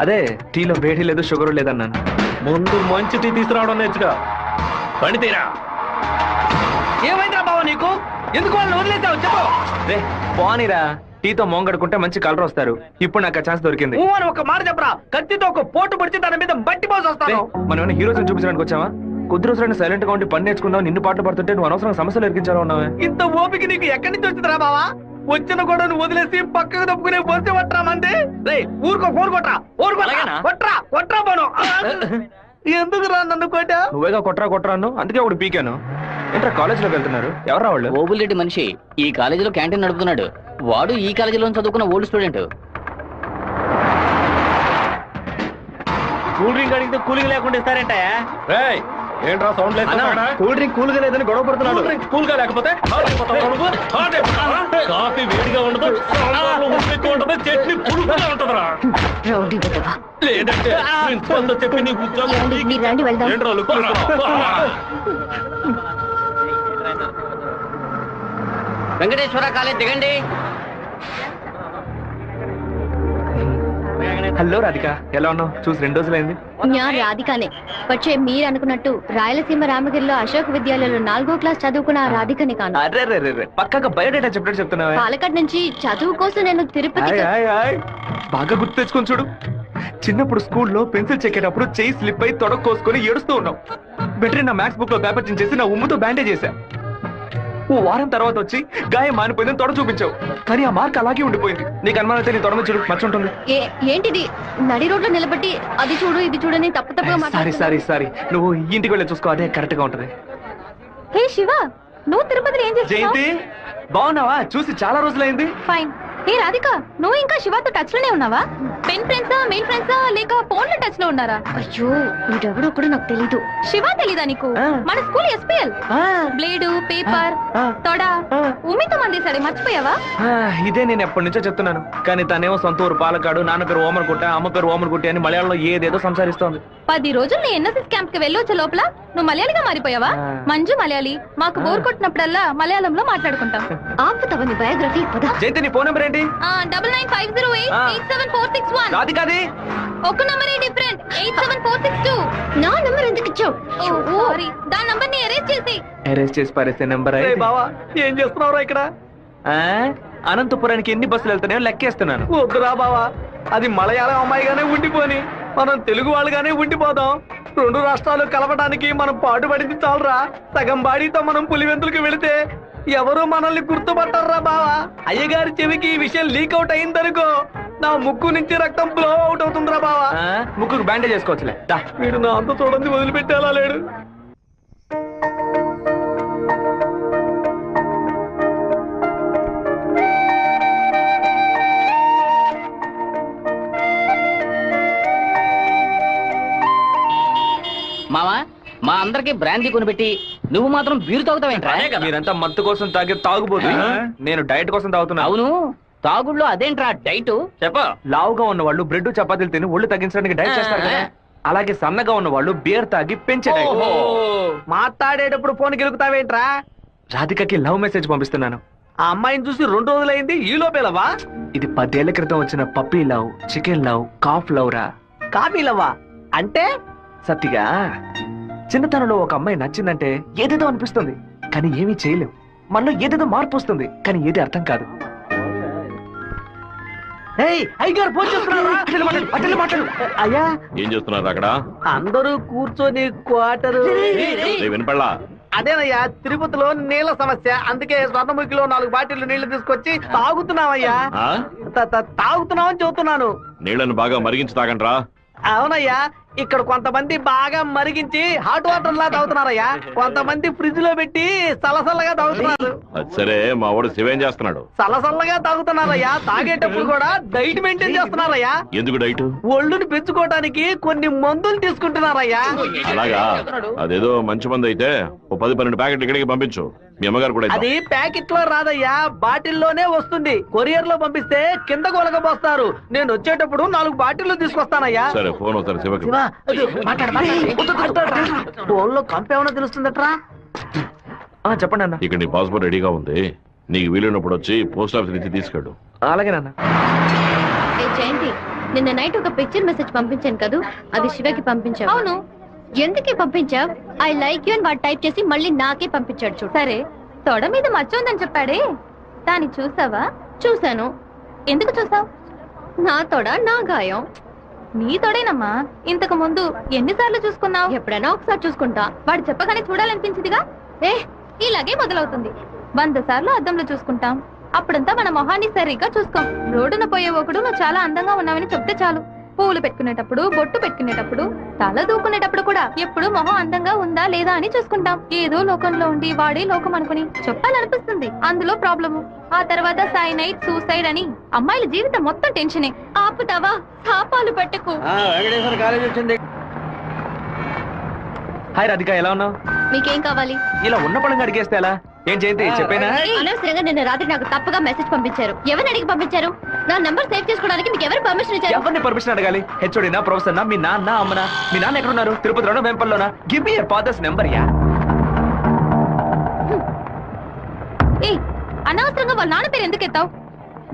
S2: అదే టీలో వేడి లేదు, షుగరు లేదన్నాను.
S8: ముందు మంచి టీ తీసుకురావడం నేర్చుకో. పని తీరా.
S6: ఏమైందిరా బావ నీకు? ఎందుకు వాళ్ళని వదిలేసావు చెప్పు.
S2: రే పోనీరా, టీతో మోంగడుకుంటే మంచి కలర్ వస్తారు. ఇప్పుడు నాకు ఆ ఛాన్స్ దొరికింది.
S6: అని ఒక మాట చెప్పరా, కత్తితో ఒక పోటు పడితే దాని మీద బట్టి పోసి వస్తాను.
S2: మనం ఏమైనా హీరోస్ చూపించడానికి వచ్చావా? కొద్ది రోజులైనా సైలెంట్ గా ఉండి పని నేర్చుకుందాం. నిన్ను పాటలు పడుతుంటే నువ్వు అనవసరంగా సమస్యలు ఎరికించాలా ఉన్నావే?
S6: ఇంత ఓపిక నీకు ఎక్కడి నుంచి వచ్చిందిరా బావా? వచ్చిన కూడా నువ్వు వదిలేసి పక్కకు తప్పుకునే పోతే పట్టరా మంది. రే ఊరుకో, ఫోన్ కొట్రా. కొట్రా పోను. ఎందుకురా నన్ను కొట్టా?
S2: నువ్వేగా కొట్రా అన్ను, అందుకే ఒకటి పీకాను. ఏంట్రా కాలేజీలోకి వెళ్తున్నారు? ఎవరా వాళ్ళు?
S3: ఓబుల్రెడ్డి మనిషి ఈ కాలేజీలో క్యాంటీన్ నడుపుతున్నాడు. వాడు ఈ కాలేజీలో చదువుకున్న ఓల్డ్ స్టూడెంట్.
S8: కూల్ డ్రింక్ అడిగితే కూలింగ్ లేకుండా ఇస్తారంట. ఏంట్రా సౌండ్ లేదు? కూల్ డ్రింక్ కూల్ గా లేదని గొడవ పడుతున్నాడు. కూల్ గా లేకపోతే కాఫీ వేడిగా ఉండదు, ఉండదు, చట్నీ పురుగుగా ఉంటుందిరా. లేదంటే ప్రిన్సిపల్ తో చెప్పి నీకు ఉద్యోగం. ఏంట్రా లుక్?
S3: వెంకటేశ్వర కాలేజ్ దిగండి.
S2: హలో రాధిక, ఎలా ఉన్నావు? చూసి 2 రోజులైంది.
S4: ഞാൻ రాధికనే. പക്ഷേ మీరు అనుకున్నట్టు రాయలసీమ రామగిరిలో అశోక్ విద్యాలయంలో 4వ క్లాస్ చదువుకున్న ఆ రాధికని కాను.
S2: అరే పక్కగా బయోడేటా చెప్పినట్టు చెప్తున్నావా?
S4: పాలకాడ్ నుంచి చదువు కోసం నేను తిరుపతి.
S2: బాగా గుర్తు తెచ్చుకొని చూడు. చిన్నప్పుడు స్కూల్లో పెన్సిల్ చెక్కేటప్పుడు చెయ్యి స్లిప్ అయి తొడకు కోసుకొని ఏడుస్తూ ఉన్నావు. బెటరీ నా మ్యాథ్స్ బుక్ లో పేపర్ చించేసి నా ఉమ్ముతో బ్యాండేజ్ చేశా. ఓ వారం తర్వాత వచ్చి గాయం మానిపోయిందని తొడ చూపించావు, కానీ ఆ మార్క్ అలాగే ఉండిపోయింది. నీకు అనుమానం అయితే నీ తొడ మీద చూడు, మచ్చ ఉంటుంది.
S4: ఏంటిది నడి రోడ్లో నిలబట్టి అది చూడు ఇది చూడని తప్పు తప్పుగా
S2: సారీ నువ్వు ఇంటికి వెళ్ళి చూసుకో, అదే కరెక్ట్ గా ఉంటది.
S4: హే శివ, నువ్వు తిరుపతిలో ఏం చేస్తున్నావు?
S2: జయంతి బాగున్నావా? చూసి చాలా రోజులైంది.
S4: ఫైన్. హే రాధిక, నువ్వు ఇంకా శివతో టచ్ లోనే ఉన్నావా? పెన్ ఫ్రెండ్సా, మెయిల్ ఫ్రెండ్సా, లేక ఫోన్ లో టచ్ లో ఉన్నారా? అయ్యో వీడెవడో కూడా నాకు తెలీదు. శివ తెలీదా నీకు? మన స్కూల్ ఎస్పీఎల్ బ్లేడు, పేపర్, తొడ ఉమ్మితో మందేశాడే, మర్చిపోయావా?
S2: ఇదే నేను ఎప్పటి నుంచో చెప్తున్నాను, కానీ తనేమో సొంత ఊరు పాలకాడు, నాన్న పేరు ఓమర్గుట్ట, అమ్మ పేరు ఓమర్గుట్టి అని మలయాళంలో ఏదేదో సంసారిస్తోంది.
S4: 10 రోజులు నీ ఎన్ఎస్ఎస్ క్యాంప్ కి వెళ్ళొచ్చే లోపల నువ్వు మలయాళిగా మారిపోయావా? మంజు మలయాళి, మాకు బోర్ కొట్టినప్పుడల్లా మలయాళంలో మాట్లాడుకుంటాం. ఆపుతావా నీ బయోగ్రఫీ?
S2: జయంతి నీ ఫోన్ నెంబర్ ఏంటి?
S4: 9950887461.
S2: రాధికాది
S4: ఒక నంబరే డిఫరెంట్, 87462. నా నంబర్ ఎందుకు ఇచ్చావు? సారీ, దాని నంబర్ ని ఎరేజ్ చేసి.
S2: అరెస్ట్ చేసి పారేసే నెంబర్. బావా ఏం చేస్తున్నావురా ఇక్కడ? అనంతపురానికి ఎన్ని బస్సులు వెళ్తున్నాయో లెక్కేస్తున్నాను.
S6: వద్దురా బావా, అది మలయాళం అమ్మాయిగానే ఉండిపోని మనం తెలుగు వాళ్ళుగానే ఉండిపోదాం. 2 రాష్ట్రాలు కలవడానికి మనం పాటుపడింది చాలరా. సగం బాడీతో మనం పులివెందులకు వెళితే ఎవరు మనల్ని గుర్తుపట్టారా బావా. అయ్యగారి చెవికి ఈ విషయం లీక్ అవుట్ అయిందనుకో, నా ముక్కు నుంచి రక్తం ఫ్లో అవుట్ అవుతుందిరా బావా.
S2: ముక్కుకు బ్యాండేజ్ చేసుకోవచ్చులే.
S6: వీడు నా అంత చూడండి వదిలిపెట్టేలా లేడు.
S3: మావా, మా అందరికి బ్రాందీ కొనిపెట్టి నువ్వు మాత్రం బీరు తాగుతావేంట్రా?
S2: మీరంతా మత్తు కోసం తాగే తాగుబోతు, నేను డైట్ కోసం తాగుతున్నా.
S3: అవును, తాగుళ్ళో అదేంట్రా డైట్?
S2: చెప్ప. లావుగా ఉన్న వాళ్ళు బ్రెడ్ చపాతీలు తిని ఒళ్ళు తగ్గించడానికి డైట్ చేస్తారు కదా, అలాగే సన్నగా ఉన్న వాళ్ళు బియర్ తాగి పెంచే డైట్.
S6: మాట్లాడేటప్పుడు ఫోన్ గెలుకుతావేంట్రా?
S2: రాధికకి లవ్ మెసేజ్ పంపిస్తున్నాను.
S6: ఆ అమ్మాయిని చూసి 2 రోజులైంది, ఈ లోపేలవా?
S2: ఇది 10 ఏళ్ల క్రితం వచ్చిన puppy love, chicken love, calf love రా.
S6: కాపీలవ్వా అంటే?
S2: సత్తిగా చిన్నతనంలో ఒక అమ్మాయి నచ్చిందంటే ఏదేదో అనిపిస్తుంది, కానీ ఏమీ చేయలేం. మనలో ఏదేదో మార్పు వస్తుంది, కానీ ఏది అర్థం కాదు.
S6: అయ్యా
S7: ఏం చేస్తున్నారు అక్కడ?
S6: అందరూ కూర్చొని క్వార్టర్.
S7: వినపడలా?
S6: అదేనయ్యా, తిరుపతిలో నీళ్ళ సమస్య, అందుకే స్వర్ణముఖిలో 4 బాటిళ్లు నీళ్లు తీసుకొచ్చి తాగుతున్నామయ్యా. తాగుతున్నామని చెబుతున్నాను.
S7: నీళ్లను బాగా మరిగించి తాగండ్రా.
S6: అవునయ్యా, ఇక్కడ కొంతమంది బాగా మరిగించి హాట్ వాటర్ లా తాగుతున్నారయ్యా, కొంతమంది ఫ్రిడ్జ్ లో పెట్టి సలసల్లగా తాగుతున్నారు.
S7: అది సరే, మా వాడు శివేం చేస్తున్నాడు?
S6: సలసల్లగా తాగుతున్నారయ్యా. తాగేటప్పుడు కూడా డైట్ మెయింటైన్ చేస్తున్నారయ్యా.
S7: ఎందుకు డైట్?
S6: ఒళ్ళుని పెంచుకోవడానికి కొన్ని మందులు తీసుకుంటున్నారయ్యా.
S7: అలాగా? అదేదో మంచి మంది అయితే ఓ 10-12 ప్యాకెట్లు ఇక్కడికి పంపించు. మీ అమ్మగారు కూడా
S6: అది ప్యాకెట్ లో రాదయ్యా, బాటిల్లోనే వస్తుంది. కొరియర్ లో పంపిస్తే కింద గొలగబోస్తారు. నేను వచ్చేటప్పుడు 4 బాటిల్లు తీసుకొస్తానయ్యా.
S7: సరే, ఫోన్ అవుతారు శివకి.
S6: ఫోన్ లో కంపేమన్నా తెలుస్తుందట్రా?
S2: చెప్పండి అన్న.
S7: ఇక్కడ నీ పాస్పోర్ట్ రెడీగా ఉంది, నీకు వీలైనప్పుడు వచ్చి పోస్ట్ ఆఫీస్ నుంచి తీసుకెళ్ళు.
S2: అలాగే నాన్న.
S4: జయంతి, నిన్న నైట్ ఒక పిక్చర్ మెసేజ్ పంపించాను కదా, అది శివకి పంపించావు. అవును, ఎందుకే పంపించావు? ఐ లైక్ యూ అని వాడు టైప్ చేసి మళ్ళీ నాకే పంపించాడు. చూడు. సరే, తొడ మీద మచ్చ ఉందని చెప్పాడే, దాన్ని చూసావా? చూశాను. ఎందుకు చూసావు? నా తొడ నా గాయం. నీ తొడేనమ్మా. ఇంతకు ముందు ఎన్నిసార్లు చూసుకున్నావు? ఎప్పుడైనా ఒకసారి చూసుకుంటా. వాడు చెప్పగానే చూడాలనిపించిందిగా. ఇలాగే మొదలవుతుంది. 100 సార్లు అద్దంలో చూసుకుంటాం, అప్పుడంతా మన మొహాన్ని సరిగ్గా చూసుకోం. రోడ్డున పోయే ఒకడు నువ్వు చాలా అందంగా ఉన్నావని చెప్తే చాలు. పూలు పెట్టుకునేటప్పుడు, బొట్టు పెట్టుకునేటప్పుడు, తల దూకునేటప్పుడు కూడా ఎప్పుడు మొహం అందంగా ఉందా లేదా అని చూసుకుంటాం. ఏదో లోకంలో ఉండి వాడే లోకం అనుకుని చెప్పాలనిపిస్తుంది. అందులో ప్రాబ్లము. ఆ తర్వాత సైనైడ్, సూసైడ్ అని అమ్మాయిల జీవితం మొత్తం టెన్షనే. ఆపుతావా? శాపాలు పెట్టకు.
S6: వెంకటేశ్వర కాలేజ్ వచ్చింది.
S2: హాయ్ రాధిక, ఎలా ఉన్నావు?
S4: మీకేం కావాలి?
S2: ఇలా ఉన్న పడంగా అడిగేస్తే ఎలా? ఏం జయంతి చెప్పేనా?
S4: అనవసరంగా నిన్న రాత్రి నాకు తప్పుగా మెసేజ్ పంపించారు. ఎవరిని అడిగి పంపించారు? నా నంబర్ సేవ్ చేసుకోవడానికి మీకు ఎవరు పర్మిషన్ ఇచ్చారు?
S2: ఎవరిని పర్మిషన్ అడగాలి? హెచ్ఓడినా, ప్రొఫెసర్ నా, మీ నాన్న, అమ్మనా? మీ నాన్న ఎక్కడున్నారు? తిరుపతిలోనా, వేంపల్లోనా? Give me your father's number యా.
S4: అనవసరంగా వాళ్ళ నాన్న పేరు ఎందుకు ఎత్తావు?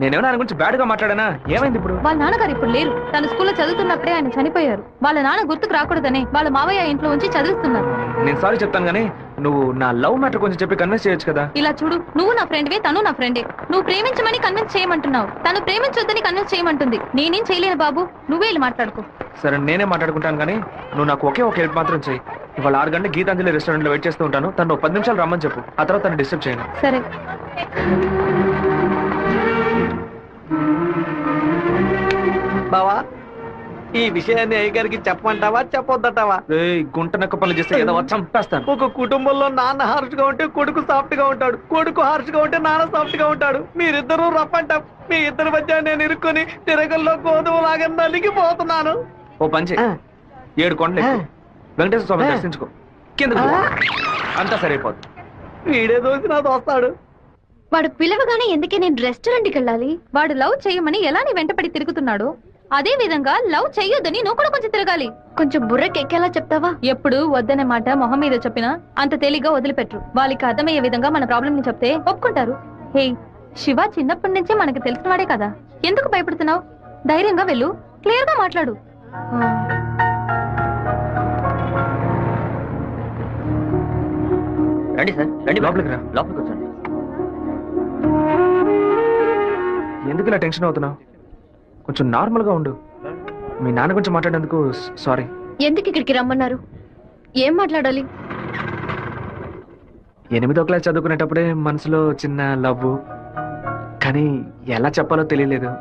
S2: నేనేమన్నా ఆయన గురించి బ్యాడ్ గా మాట్లాడానా? ఏమైంది ఇప్పుడు?
S4: వాళ్ళ నాన్నగారు ఇప్పుడు లేరు. తన స్కూల్లో చదువుతున్నప్పుడే ఆయన చనిపోయారు. వాళ్ళ నాన్న గుర్తుకు రాకూడదనే వాళ్ళ మావయ్య ఇంట్లో ఉంచి చదివిస్తున్నారు.
S2: నేను సారీ చెప్తాను గానీ నువ్వు నా లవ్ మ్యాటర్ కొంచెం చెప్పి కన్విన్స్ చేయొచ్చు కదా.
S4: ఇలా చూడు, నువ్వు నా ఫ్రెండ్వే, తను నా ఫ్రెండే. నువ్వు ప్రేమించమని కన్విన్స్ చేయమంటున్నావు, తను ప్రేమించొద్దని కన్విన్స్ చేయమంటుంది. నేనేం చేయలేను బాబు, నువ్వే వెళ్ళి మాట్లాడుకో.
S2: సరే, నేనే మాట్లాడుకుంటాను కానీ నువ్వు నాకు ఒకే ఒక హెల్ప్ మాత్రం చెయ్యి. ఇవాళ 6 గంటల గీతాంజలి రెస్టారెంట్ లో వెయిట్ చేస్తూ ఉంటాను. తను 10 నిమిషాలు రమ్మని చెప్పు, ఆ తర్వాత తను డిస్టర్బ్ చేయను.
S4: సరే.
S6: బావా ఈ విషయాన్ని అయ్యగారికి చెప్పమంటావా చెప్పొద్దటావా?
S2: గుంట నక్క పనులు చేస్తే ఏదో చంపేస్తాను.
S6: ఒక కుటుంబంలో నాన్న హార్ష్ గా ఉంటే కొడుకు సాఫ్ట్ గా ఉంటాడు, కొడుకు హార్ష్ గా ఉంటే నాన్న సాఫ్ట్ గా ఉంటాడు. మీరిద్దరూ రఫ్ అండ్ టఫ్. మీ ఇద్దరి మధ్య నేను ఇరుక్కుని తిరగల్లో గోధుమలాగా నలిగిపోతున్నాను.
S2: ఓ పంచే 7 కొండలు ఎక్కు. వెంకటేశ్వర స్వామి దర్శించుకో, కింద అంతా సరైపోద్ది.
S6: వీడే దోసి నాతో వస్తాడు.
S4: వాడు పిలవగానే ఎందుకే నేను రెస్టారెంట్కి వెళ్ళాలి? వాడు లవ్ చేయమని ఎలా నీ వెంటపడి తిరుగుతున్నాడు, అదే విధంగా లవ్ చెయ్యొద్దని నువ్వు కూడా కొంచెం తిరగాలి. కొంచెం బుర్రకెక్కేలా చెప్తావా? ఎప్పుడు వద్దనే మాట మొహం మీద చెప్పినా అంత తేలిగ్గా వదిలిపెట్టరు. వాళ్ళకి అర్థమయ్యే విధంగా మన ప్రాబ్లం ని చెప్తే ఒప్పుకుంటారు. హే, శివ చిన్నప్పటి నుంచే మనకు తెలిసిన వాడే కదా, ఎందుకు భయపడుతున్నావు? ధైర్యంగా వెళ్ళు, క్లియర్ గా మాట్లాడు.
S2: రండి సార్, రండి లోపలికి రా. లోపలికి వచ్చాను. ఎందుకు ఇలా టెన్షన్ అవుతున్నావు? కొంచెం నార్మల్ గా ఉండు. మీ నాన్న గురించి మాట్లాడేందుకు సారీ.
S4: ఎందుకు ఇక్కడికి రమ్మన్నారు? ఏం మాట్లాడాలి?
S2: 8వ క్లాస్ చదువుకునేటప్పుడే మనసులో చిన్న లవ్, కానీ ఎలా చెప్పాలో తెలియలేదు.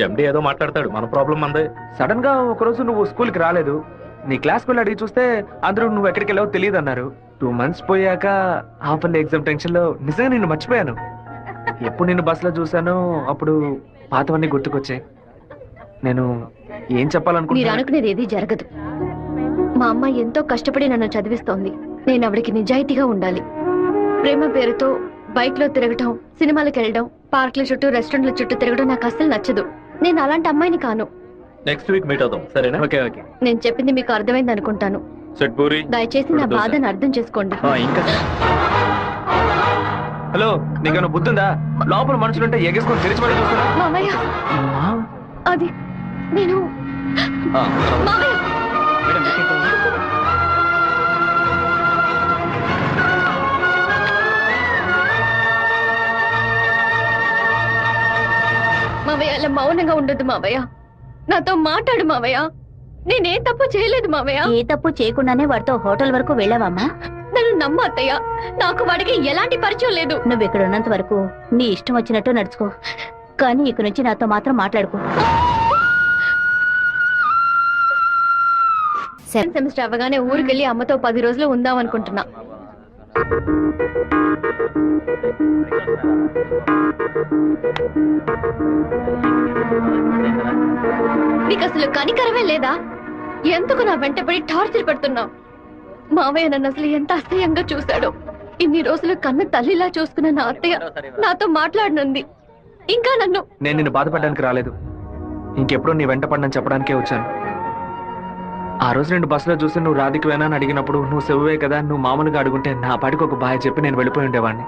S8: ఎండి ఏదో మాట్లాడతాడు, మన ప్రాబ్లం మందే.
S2: సడన్ గా ఒకరోజు నువ్వు స్కూల్కి రాలేదు. నీ క్లాస్కి వెళ్ళి అడిగి చూస్తే అందరూ నువ్వు ఎక్కడికి వెళ్ళావో తెలియదు అన్నారు. 2 months పోయాక హాఫ్ ఇయర్లీ ఎగ్జామ్ టెన్షన్ లో నిజంగా నిన్ను మర్చిపోయాను. ఎప్పుడు నిన్ను బస్సులో చూసానో అప్పుడు పాతవన్నీ గుర్తుకొచ్చాయి. నేను ఏం
S4: మీరు
S2: చెప్పాలనుకుంటున్నా?
S4: అనుకునేది ఏది జరగదు. మా అమ్మ ఎంతో కష్టపడి నన్ను చదివిస్తోంది. నేను ఆవిడకి నిజాయితీగా ఉండాలి. ప్రేమ పేరుతో బైక్ లో తిరగటం, సినిమాలకు వెళ్ళడం, పార్క్ల చుట్టూ రెస్టారెంట్ల చుట్టూ తిరగడం నాకు అస్సలు నచ్చదు. నేను అలాంటి అమ్మాయిని కాను.
S8: నెక్స్ట్ వీక్ మీట్ అవుదాం, సరేనా?
S2: Okay okay.
S4: నేను చెప్పింది మీకు అర్థమైంది అనుకుంటాను.
S8: సెట్ పూరి.
S4: దయచేసి నా బాధను అర్థం చేసుకోండి.
S2: ఇంకా హలో, నీకేమైనా బుద్ధుందా? లోపల మనుషులుంటే ఎగేసుకొని తెరిచిపడి చూస్తున్నా.
S4: మామయ్య, అది నేను మామయ్య. మావయ్య, అలా మౌనంగా ఉండొద్దు మావయ్య. నాతో మాట్లాడు మావయ్య. నేనే తప్పు చేయలేదు మావయ్య.
S11: ఏ తప్పు చేయకుండానే వాడితో హోటల్ వరకు వెళ్ళావమ్మా?
S4: నన్ను నమ్మ అత్తయ్య. నాకు వాడికి ఎలాంటి పరిచయం లేదు.
S11: నువ్వు ఇక్కడ ఉన్నంత వరకు నీ ఇష్టం వచ్చినట్టు నడుచుకో, కానీ ఇక నుంచి నాతో మాత్రం మాట్లాడుకో.
S4: సెమిస్టర్ అవ్వగానే ఊరికెళ్ళి అమ్మతో 10 రోజులు ఉందాం అనుకుంటున్నా. నీకు అసలు కనికరమే లేదా? ఎందుకు నా వెంటపడి టార్చర్ పెడుతున్నావు? మావయ్య నన్ను అసలు ఎంత అసహ్యంగా చూశాడో. ఇన్ని రోజులు కన్న తల్లిలా చూసుకున్న నా అత్తయ్య నాతో మాట్లాడనుంది. ఇంకా నన్ను
S2: నేను నిన్ను బాధపడడానికి రాలేదు, ఇంకెప్పుడు నీ వెంట పడని చెప్పడానికే వచ్చాను. ఆ రోజు నేను బస్సులో చూసి నువ్వు రాధికి వేనా అని అడిగినప్పుడు నువ్వు శివవే కదా, నువ్వు మామూలుగా అడుగుంటే నా పాటికి ఒక బాయ్ చెప్పి నేను వెళ్ళిపోయి ఉండేవాడిని.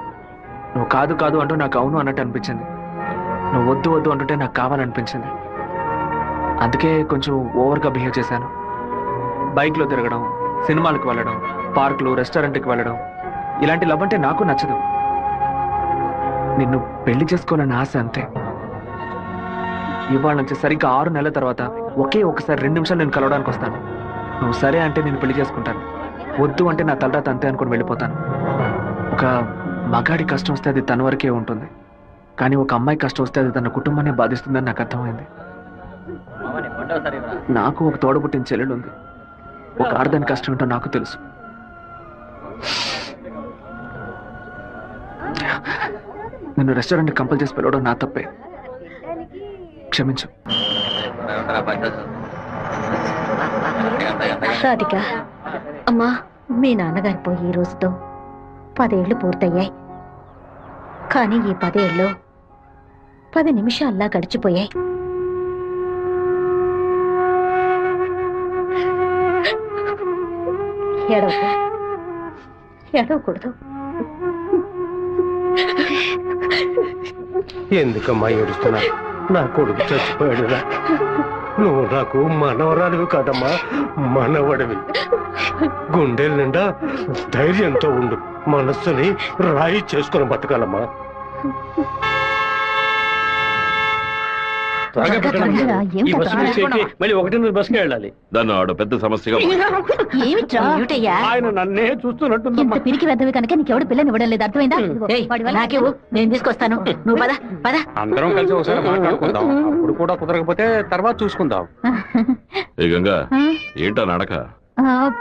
S2: నువ్వు కాదు కాదు అంటూ నాకు అవును అన్నట్టు అనిపించింది. నువ్వు వద్దు వద్దు అంటుంటే నాకు కావాలనిపించింది. అందుకే కొంచెం ఓవర్గా బిహేవ్ చేశాను. బైక్లో తిరగడం, సినిమాలకు వెళ్ళడం, పార్కులు, రెస్టారెంట్కి వెళ్ళడం, ఇలాంటి లవ్ అంటే నాకు నచ్చదు. నిన్ను పెళ్లి చేసుకోవాలని ఆశ అంతే. ఇవాళ నుంచి సరిగ్గా 6 నెలల తర్వాత ఒకే ఒకసారి 2 నిమిషాలు నేను కలవడానికి వస్తాను. నువ్వు సరే అంటే నేను పెళ్లి చేసుకుంటాను, వద్దు అంటే నా తలరాత అంతే అనుకుని వెళ్ళిపోతాను. ఒక మగాడి కష్టం వస్తే అది తన వరకే ఉంటుంది, కానీ ఒక అమ్మాయి కష్టం వస్తే అది తన కుటుంబాన్ని బాధిస్తుందని నాకు అర్థమైంది. నాకు ఒక తోడబుట్టిన చెల్లెలు ఉంది. ఒక ఆడదాని కష్టం ఏంటో నాకు తెలుసు. నిన్ను రెస్టారెంట్ కంపల్ చేసి పిలవడం నా తప్పే, క్షమించు.
S11: రాధిక,
S4: అమ్మా,
S11: మీ నాన్నగారి పోయి ఈ రోజుతో 10 ఏళ్లు పూర్తయ్యాయి. కానీ ఈ 10 ఏళ్ళు 10 నిమిషాల్లా గడిచిపోయాయి. ఏడవకూడదు.
S12: ఎందుకమ్మా ఏడుస్తున్నా? నా కొడుకు చచ్చిపోయాడురా. నువ్వు నాకు మనవరాలివి కాదమ్మా, మనవడివి. గుండెల నిండా ధైర్యంతో ఉండు, మనస్సుని రాయి చేసుకుని బతకాలమ్మా. త్వరగా పెట్టండి. ఈ బస్సు మిస్ ఎక్కి మళ్ళీ 1:30 బస్సుకి వెళ్ళాలి.
S7: దాన్ని ఆడ పెద్ద సమస్యగా
S11: ఏమిట్రా ఏమిటయ్యా
S12: ఆయన నన్నే చూస్తున్నట్టుందమ్మా.
S11: ఇంత పిరికి వెదవి కనుక నీకెవడు పిల్లని ఇవ్వడం లేదు, అర్థమైందా? నాకేవు, నేను తీసుకొస్తాను, నువ్వు పద పద.
S12: అందరం కలిసి ఒకసారి మాట్లాడుకుందాం. అప్పుడు కూడా కుదరకపోతే తర్వాత చూసుకుందాం.
S7: ఏ గంగా, ఏంటా నడక?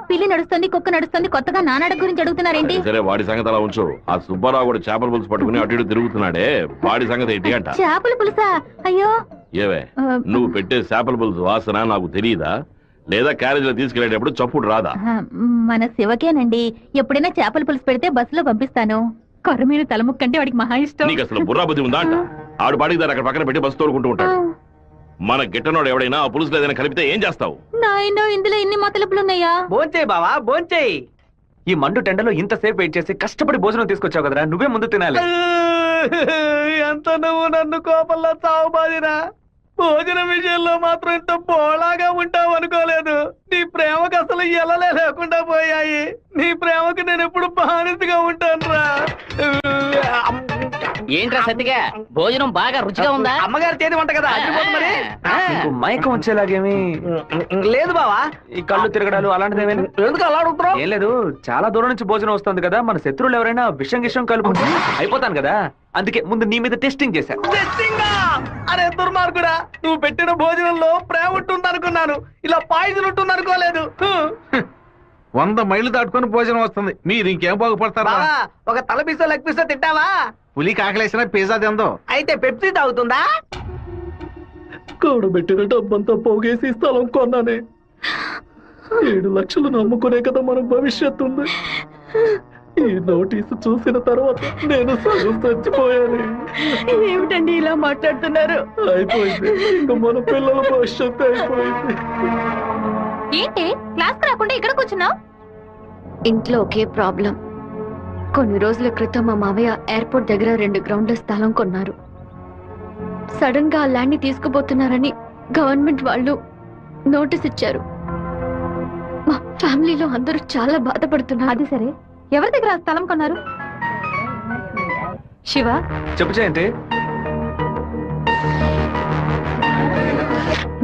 S11: పిల్లి నడుస్తుంది, కుక్క నడుస్తుంది, కొత్తగా నానాడ గురించి అడుగుతున్నారేంటి?
S7: సరే, వాడి సంగతి అలా ఉంచు. ఆ సుబ్బారావు కూడా చేపల పులుసు పట్టుకుని అటు ఇటు తిరుగుతున్నాడే, వాడి సంగతి ఏంటి అంట?
S11: చేపల పులుసా? అయ్యో,
S7: ఏవే, నువ్వు పెట్టే చేపల పులుసు వాసన నాకు తెలియదా? లేదా క్యారేజీలో తీసుకెళ్లేటప్పుడు చప్పుడు రాదా?
S11: మన శివకేనండి, ఎప్పుడైనా చేపల పులుసు పెడితే బస్సులో పంపిస్తాను. కొర్రమీను తలముక్కంటే వాడికి మహా ఇష్టం.
S7: నీకు అసలు బుర్రా బుద్ధి ఉందా అంట? ఆడు బాడికి దాన్ని అక్కడ పక్కన పెట్టి బస్సు తోడుకుంటూ ఉంటాడు. మన గిట్టనోడు ఎవడైనా ఆ పులుసులో ఏదైనా కలిపితే ఏం చేస్తావు?
S11: నాయనో, ఇందులో ఇన్ని మతలపులున్నాయా?
S2: భోంచేయి బావా, భోంచేయి. ఈ మండు టెండలో ఇంతసేపు వెయిట్ చేసి కష్టపడి భోజనం తీసుకొచ్చావు కదరా, నువ్వే ముందు తినాలి.
S6: ఎంత నువ్వు నన్ను కోపంలో చావు బాదిరా. భోజనం విషయంలో మాత్రం ఇంత బోళాగా ఉంటావు అనుకోలేదు. నీ ప్రేమకు అసలు ఎలలే లేకుండా పోయాయి. నీ ప్రేమకు నేను ఎప్పుడు బానిసగా ఉంటాను రా.
S3: ఏంట్రా సత్తిగా, భోజనం బాగా రుచిగా ఉందా?
S6: అమ్మగారి చేతి వంట కదా, మరి
S2: నీకు మైకం వచ్చేలాగేమి
S6: లేదు బావా.
S2: ఈ కళ్ళు తిరగడాలు అలాంటిదేమీ
S6: ఎందుకు అలా అడుగుతున్నావు?
S2: ఏం లేదు, చాలా దూరం నుంచి భోజనం వస్తుంది కదా, మన శత్రువులు ఎవరైనా విషం కలుపుకుంటే అయిపోతాను కదా, అందుకే ముందు నీ మీద టెస్టింగ్ చేశా.
S6: అరే దుర్మార్గుడా, నువ్వు పెట్టిన భోజనంలో ప్రేమ ఉంటుంది అనుకున్నాను, ఇలా పాయిజన్ ఉంటుంది అనుకోలేదు.
S9: 100 మైళ్ళు దాటుకొని భోజనం వస్తుంది, మీరు ఇంకేం బాగుపడతారా?
S6: ఒక తల పీసో లెగ్ పీసో తింటావా?
S9: పులి కాకలేసిన పిజ్జా తిందో.
S6: అయితే పెప్సీ తాగుతుందా?
S2: కూడబెట్టిన డబ్బంతా పోగేసి స్థలం కొన్నానే. 7 లక్షలు నమ్ముకునే కదా మన భవిష్యత్తు ఉంది. ఈ నోటీసు చూసిన తర్వాత నేను సగం చచ్చిపోయాను.
S11: ఏమిటండి ఇలా మాట్లాడుతున్నారు?
S2: అయిపోయింది, ఇంకా మన పిల్లల భవిష్యత్తు అయిపోయింది.
S11: ఏంటి క్లాస్ రాకుండా ఇక్కడ కూర్చున్నావు?
S4: ఇంట్లో ఒకే ప్రాబ్లం. కొన్ని రోజుల క్రితం మా మావయ్య ఎయిర్పోర్ట్ దగ్గర 2 గ్రౌండ్ల స్థలం కొన్నారు. సడన్ గా ఆ ల్యాండ్ ని తీసుకుపోతున్నారని గవర్నమెంట్ వాళ్ళు నోటీస్ ఇచ్చారు. మా ఫ్యామిలీలో అందరూ చాలా బాధపడుతున్నారు.
S11: అది సరే, ఎవరి దగ్గర ఆ స్థలం కొన్నారు? శివ,
S2: చెప్పు జయంతి.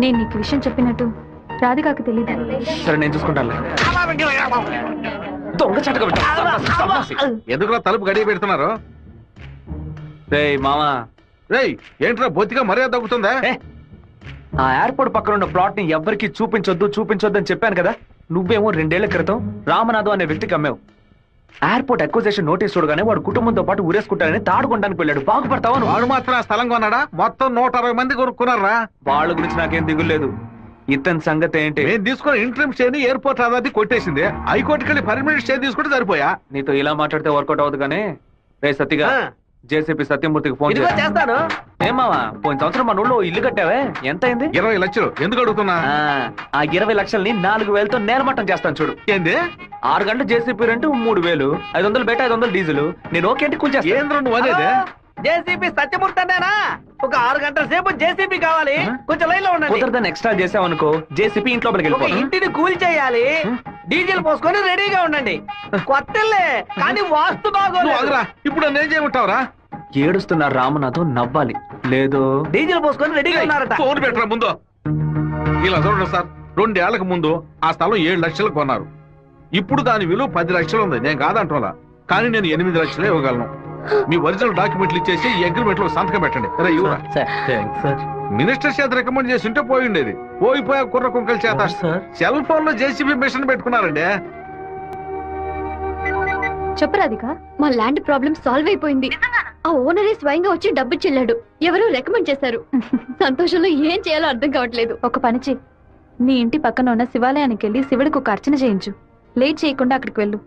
S11: నేను నీకు విషయం చెప్పినట్టు రాధికాకు తెలీదు.
S2: సరే, నేను చూసుకుంటాను. దొంగ చటక
S9: ఎందుకు తలుపు గడియ పెడుతున్నారు?
S2: రేయ్ మామా,
S9: రేయ్ ఏంట్రా బొత్తిగా మర్యాద తగ్గుతుందా?
S2: ఆ ఎయిర్పోర్ట్ పక్కన ఉన్న ప్లాట్ ని ఎవ్వరికి చూపించొద్దు అని చెప్పాను కదా. నువ్వేమో 2 ఏళ్ల క్రితం రామనాథం అనే వ్యక్తికి అమ్మావు. ఎయిర్పోర్ట్ అక్విజిషన్ నోటీస్ చూడగానే వాడు కుటుంబంతో పాటు ఊరేసుకుంటానని తాడుకోవడానికి వెళ్ళాడు. బాగుపడతావా?
S9: వాడు మాత్రం ఆ స్థలం కొన్నాడా? మొత్తం 160 మంది కొనుక్కున్నారా?
S2: వాళ్ళ గురించి నాకేం దిగులేదు. ఇతని సంగతి ఏంటి?
S9: నేను తీసుకున్న ఇంట్రీమ్ స్టే ని ఎయిర్పోర్ట్ అథారిటీ కొట్టేసింది. హైకోర్టుకి వెళ్ళి పర్మనెంట్ స్టే తీసుకుంటే సరిపోయా.
S2: నీతో ఇలా మాట్లాడితే వర్కౌట్ అవుతుంది కానీ రే సత్తిగా, జేసీపీ సత్యమూర్తికి ఫోన్
S6: చేస్తాను.
S2: ఏమావా, పోయిన సంవత్సరం మన ఊళ్ళో ఇల్లు కట్టావే, ఎంత అయింది?
S9: 20 లక్షలు. ఎందుకు అడుగుతున్నా?
S2: ఆ 20 లక్షల్ని 4,000తో నేలమట్టం చేస్తాను చూడు.
S9: ఏంది?
S2: 6 గంటలు జేసీపీ రెంట్ 3,000, 500 బయట 500 డీజిల్. నేను ఓకే అంటే కూల్చేస్తా.
S9: ఏంద్ర నువ్వు అనేదే?
S6: జేసీబీ సత్యమూర్తి అన్నానా? ఒక 6 గంటల సేపు జేసీబీ కావాలి, కొంచెం లైన్ లో ఉండండి.
S2: కుదరదని ఎక్స్ట్రా చేసావనుకో, జేసీపీ ఇంట్లో
S6: ఒక ఇంటిని కూల్ చేయాలి, డీజిల్ పోసుకొని రెడీగా ఉండండి. కొత్తలే కానీ వాస్తు బాగోలేదు.
S9: ఇప్పుడు నేను చేయమంటావురా?
S2: ఏడుస్తున్నారు రామనాథం, నవ్వాలి. లేదు,
S6: డీజిల్ పోసుకొని రెడీగా ఉన్నారట.
S9: ఫోన్ పెట్టరా ముందు. ఇలా చూడండి సార్, 2 ఏళ్లకు ముందు ఆ స్థలం 7 లక్షలు కొన్నారు. ఇప్పుడు దాని విలువ 10 లక్షలు ఉంది. నేను కాదంటున్నా, కానీ నేను 8 లక్షలే ఇవ్వగలను. మీ ఒరిజినల్ డాక్యుమెంట్లు ఇచ్చేసి ఈ అగ్రిమెంట్ లో సంతకం పెట్టండి. మినిస్టర్ చేత రికమెండ్ చేసి ఉంటే పోయి ఉండేది. పోయిపోయా కుర్ర కుంకల చేత సెల్ ఫోన్ లో జేసీబీ మిషన్ పెట్టుకున్నారండి.
S11: చెప్పు రాధిక.
S4: మా ల్యాండ్ ప్రాబ్లం సాల్వ్ అయిపోయింది. ఆ ఓనరే స్వయంగా వచ్చి డబ్బు చెల్లాడు. ఎవరో రికమెండ్ చేశారు. సంతోషంలో ఏం చేయాలో అర్థం కావట్లేదు.
S11: ఒక పని చెయ్యి, నీ ఇంటి పక్కన ఉన్న శివాలయానికి వెళ్ళి శివుడికి ఒక అర్చన చేయించు. లేట్ చేయకుండా అక్కడికి వెళ్ళు.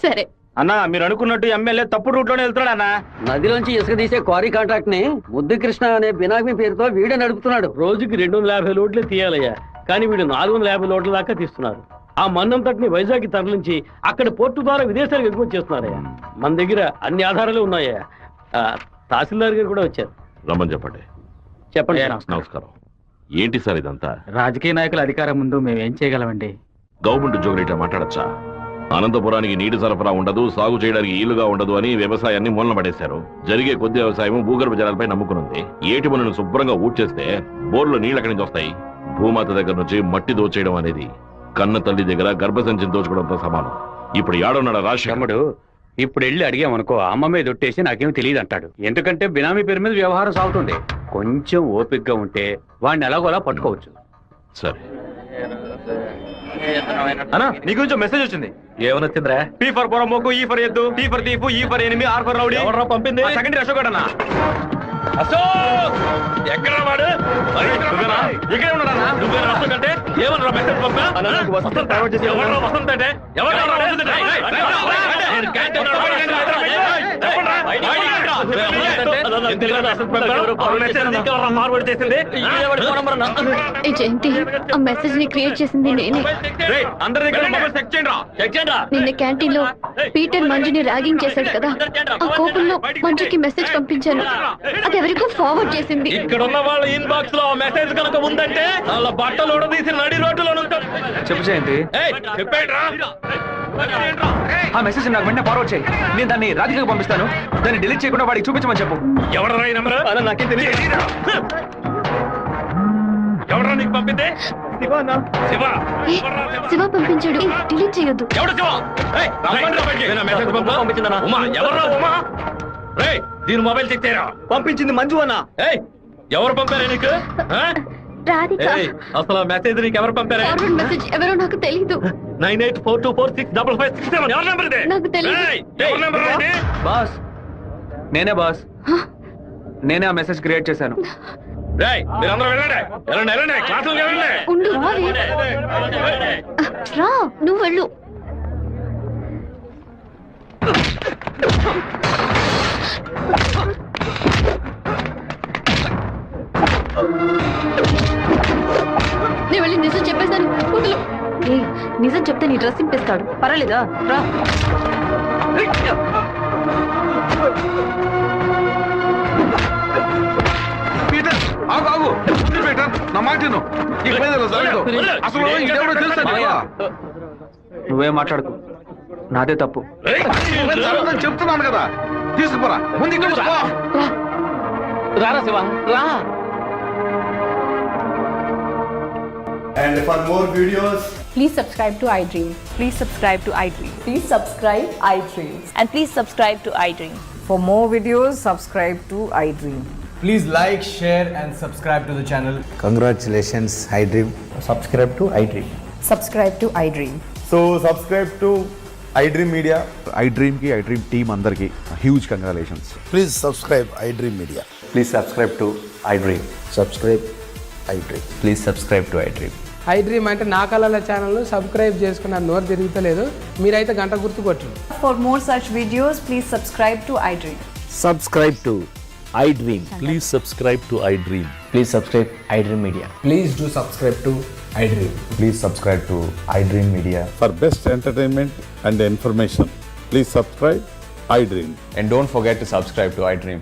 S4: సరే
S12: అన్నా, మీరు అనుకున్నట్టు ఎమ్మెల్యే తప్పుడు రూట్ లోనే వెళ్తున్నాడు అన్న.
S6: నదిలోంచి ఇసుక తీసే క్వారీ కాంట్రాక్ట్ ని ముద్దు కృష్ణ అనే బినామీ పేరుతో వీడే నడుపుతున్నాడు.
S12: రోజుకి 250 లోడ్లే తీయాలయ్యా, కానీ వీడు 450 లోడ్ల దాకా తీస్తున్నారు. ఆ మన్నంతటిని వైజాగ్ తరలించి అక్కడ పోర్టు ద్వారా విదేశాలకు ఎగుమతి చేస్తున్నారయ్యా. మన దగ్గర అన్ని ఆధారాలు ఉన్నాయా. తహసీల్దార్ గారు కూడా వచ్చారు.
S7: రమ్మని చెప్పండి.
S12: చెప్పండి.
S7: నమస్కారం. ఏంటి సార్ ఇదంతా?
S2: రాజకీయ నాయకుల అధికారం ముందు మేమేం చేయగలమండి?
S7: గవర్నమెంట్ ఉద్యోగులు ఇట్లా మాట్లాడచ్చా? అనంతపురానికి నీటి సరఫరా ఉండదు, సాగు చేయడానికి ఈలుగా ఉండదు అని వ్యవసాయాన్ని మూలన పడేశారు. జరిగే కొద్ది వ్యవసాయం భూగర్భ జలాలపై నమ్ముకునుంది. ఏటి మనను శుభ్రంగా ఊడ్చేస్తే బోర్లో నీళ్ళు ఎక్కడి నుంచి వస్తాయి? భూమాత దగ్గర నుంచి మట్టి దోచేయడం అనేది కన్న తల్లి దగ్గర గర్భసంచిని దోచుకోవడంతో సమానం. ఇప్పుడు ఏడున్నాడు రాష్ట్రముడు.
S13: ఇప్పుడు వెళ్ళి అడిగామనుకో అమ్మ మీద ఒట్టేసి నాకేం తెలియదు అంటాడు. ఎందుకంటే బినామీ పేరు మీద వ్యవహారం సాగుతుంది. కొంచెం ఓపికగా ఉంటే వాడిని ఎలాగోలా పట్టుకోవచ్చు.
S7: సరే
S2: అన్నా నీ గురించి మెసేజ్ వచ్చింది. ఏమని వచ్చిందిరా? పీ ఫర్ పొరమోకు, ఈ ఫర్ ఎద్దు, టీ ఫర్ తీపు, E for enemy, R for rowdy. ఎవరు పంపింది? సెకండరీ అశోక్ అన్న. అశోక్ ఎక్కడ వాడు? ఇక్కడే ఉన్నాడన్నా. నువ్వేనా అశోక్ అంటే? ఏమన్నా మెసేజ్ పంపా? వసంత్ అంటే
S4: జయంతి, ఆ మెసేజ్ ని క్రియేట్ చేసింది నేనే. నిన్న క్యాంటీన్ లో పీటర్ మంజుని ర్యాగింగ్ చేశాడు కదా, ఆ కోపంలో మంజుకి మెసేజ్ పంపించాను. అది ఎవరికో ఫార్వర్డ్ చేసింది.
S8: ఇక్కడ ఉన్న వాళ్ళ ఇన్బాక్స్ లో మెసేజ్ కనుక ఉందంటే వాళ్ళ బట్టలు తీసి నడి రోడ్డులో
S2: చెప్పు జయంతి. ఆ మెసేజ్ నాకు వెంటనే ఫార్వర్డ్ చేయి. నేను దాన్ని రాధికకు పంపిస్తాను. దాన్ని డిలీట్ చేయకుండా వాడికి చూపించమని చెప్పు.
S8: ఎవడరా ఈ నెంబర్? నాకేం తెలియదు. ఎవడరా నీకు పంపింది?
S4: శివ పంపించాడు. డిలీట్ చేయొద్దు.
S8: ఎవడు శివ? మెసేజ్ పంపించిందన్నా. ఉమా ఎవర్రా ఉమా? రే దీని మొబైల్ చెక్ చేయరా.
S2: పంపించింది మంజు అన్న.
S8: ఎవరు పంపారా నీకు?
S4: రాధిక.
S8: అసలు మెసేజ్ నీకు ఎవరు పంపారా?
S4: ఫార్వర్డ్ మెసేజ్ ఎవరో నాకు తెలీదు.
S8: 9842465567 ఎవరి నెంబర్ ఇది?
S4: నాకు తెలీదు.
S8: ఎవరి నెంబర్ ఇది?
S2: బాస్ నేనే బాస్. నేనే ఆ మెసేజ్ క్రియేట్ చేశాను.
S8: రేయ్ మీరందరూ వెళ్ళండి. వెళ్ళండి వెళ్ళండి క్లాసులకు వెళ్ళండి.
S4: ఉండు రా, నువ్వు వెళ్ళు. నేను వెళ్ళి నిజం చెప్పేశాను. వదులు. నిజం చెప్తే నీ డ్రెస్ ఇంపేస్తాడు. పర్వాలేదా? రా.
S9: పీటర్ ఆగు ఆగు. పీటర్ నా మాట విను. ఇక మీద ఇలా జరగదు. అసలు ఇదెవడో తెలుసా నీకు?
S2: నువ్వేం మాట్లాడుకో, నాదే తప్పు.
S9: జరగదని చెప్తున్నాను కదా. తీసుకుపోరా ముందు ఇక్కడ నుంచి పో.
S3: రారా శివ రా.
S14: And for more videos,
S15: please subscribe to iDream.
S16: Please subscribe to iDream.
S15: Please subscribe iDream.
S16: And please subscribe to iDream.
S17: For more videos, subscribe to iDream.
S14: please like, share and subscribe to the channel.
S18: Congratulations, iDream.
S14: Subscribe to iDream.
S17: Subscribe to iDream.
S14: So subscribe to iDream Media.
S9: iDream ki iDream team andarki huge congratulations.
S18: Please subscribe iDream Media.
S14: Please subscribe to iDream.
S18: Subscribe iDream.
S14: Please subscribe to iDream.
S17: iDream అంటే నా కళల ఛానల్ను subscribe చేసుకున్న నోరు తిరుగుతలేదు. మీరైతే గంట గుర్తు కొట్టండి.
S16: For more such videos, please subscribe to iDream.
S18: Subscribe to iDream.
S8: Please subscribe to iDream.
S14: Please subscribe iDream Media. Please do subscribe to iDream. Please subscribe to iDream Media.
S9: For best entertainment and information, please subscribe iDream.
S14: And don't forget to subscribe to iDream.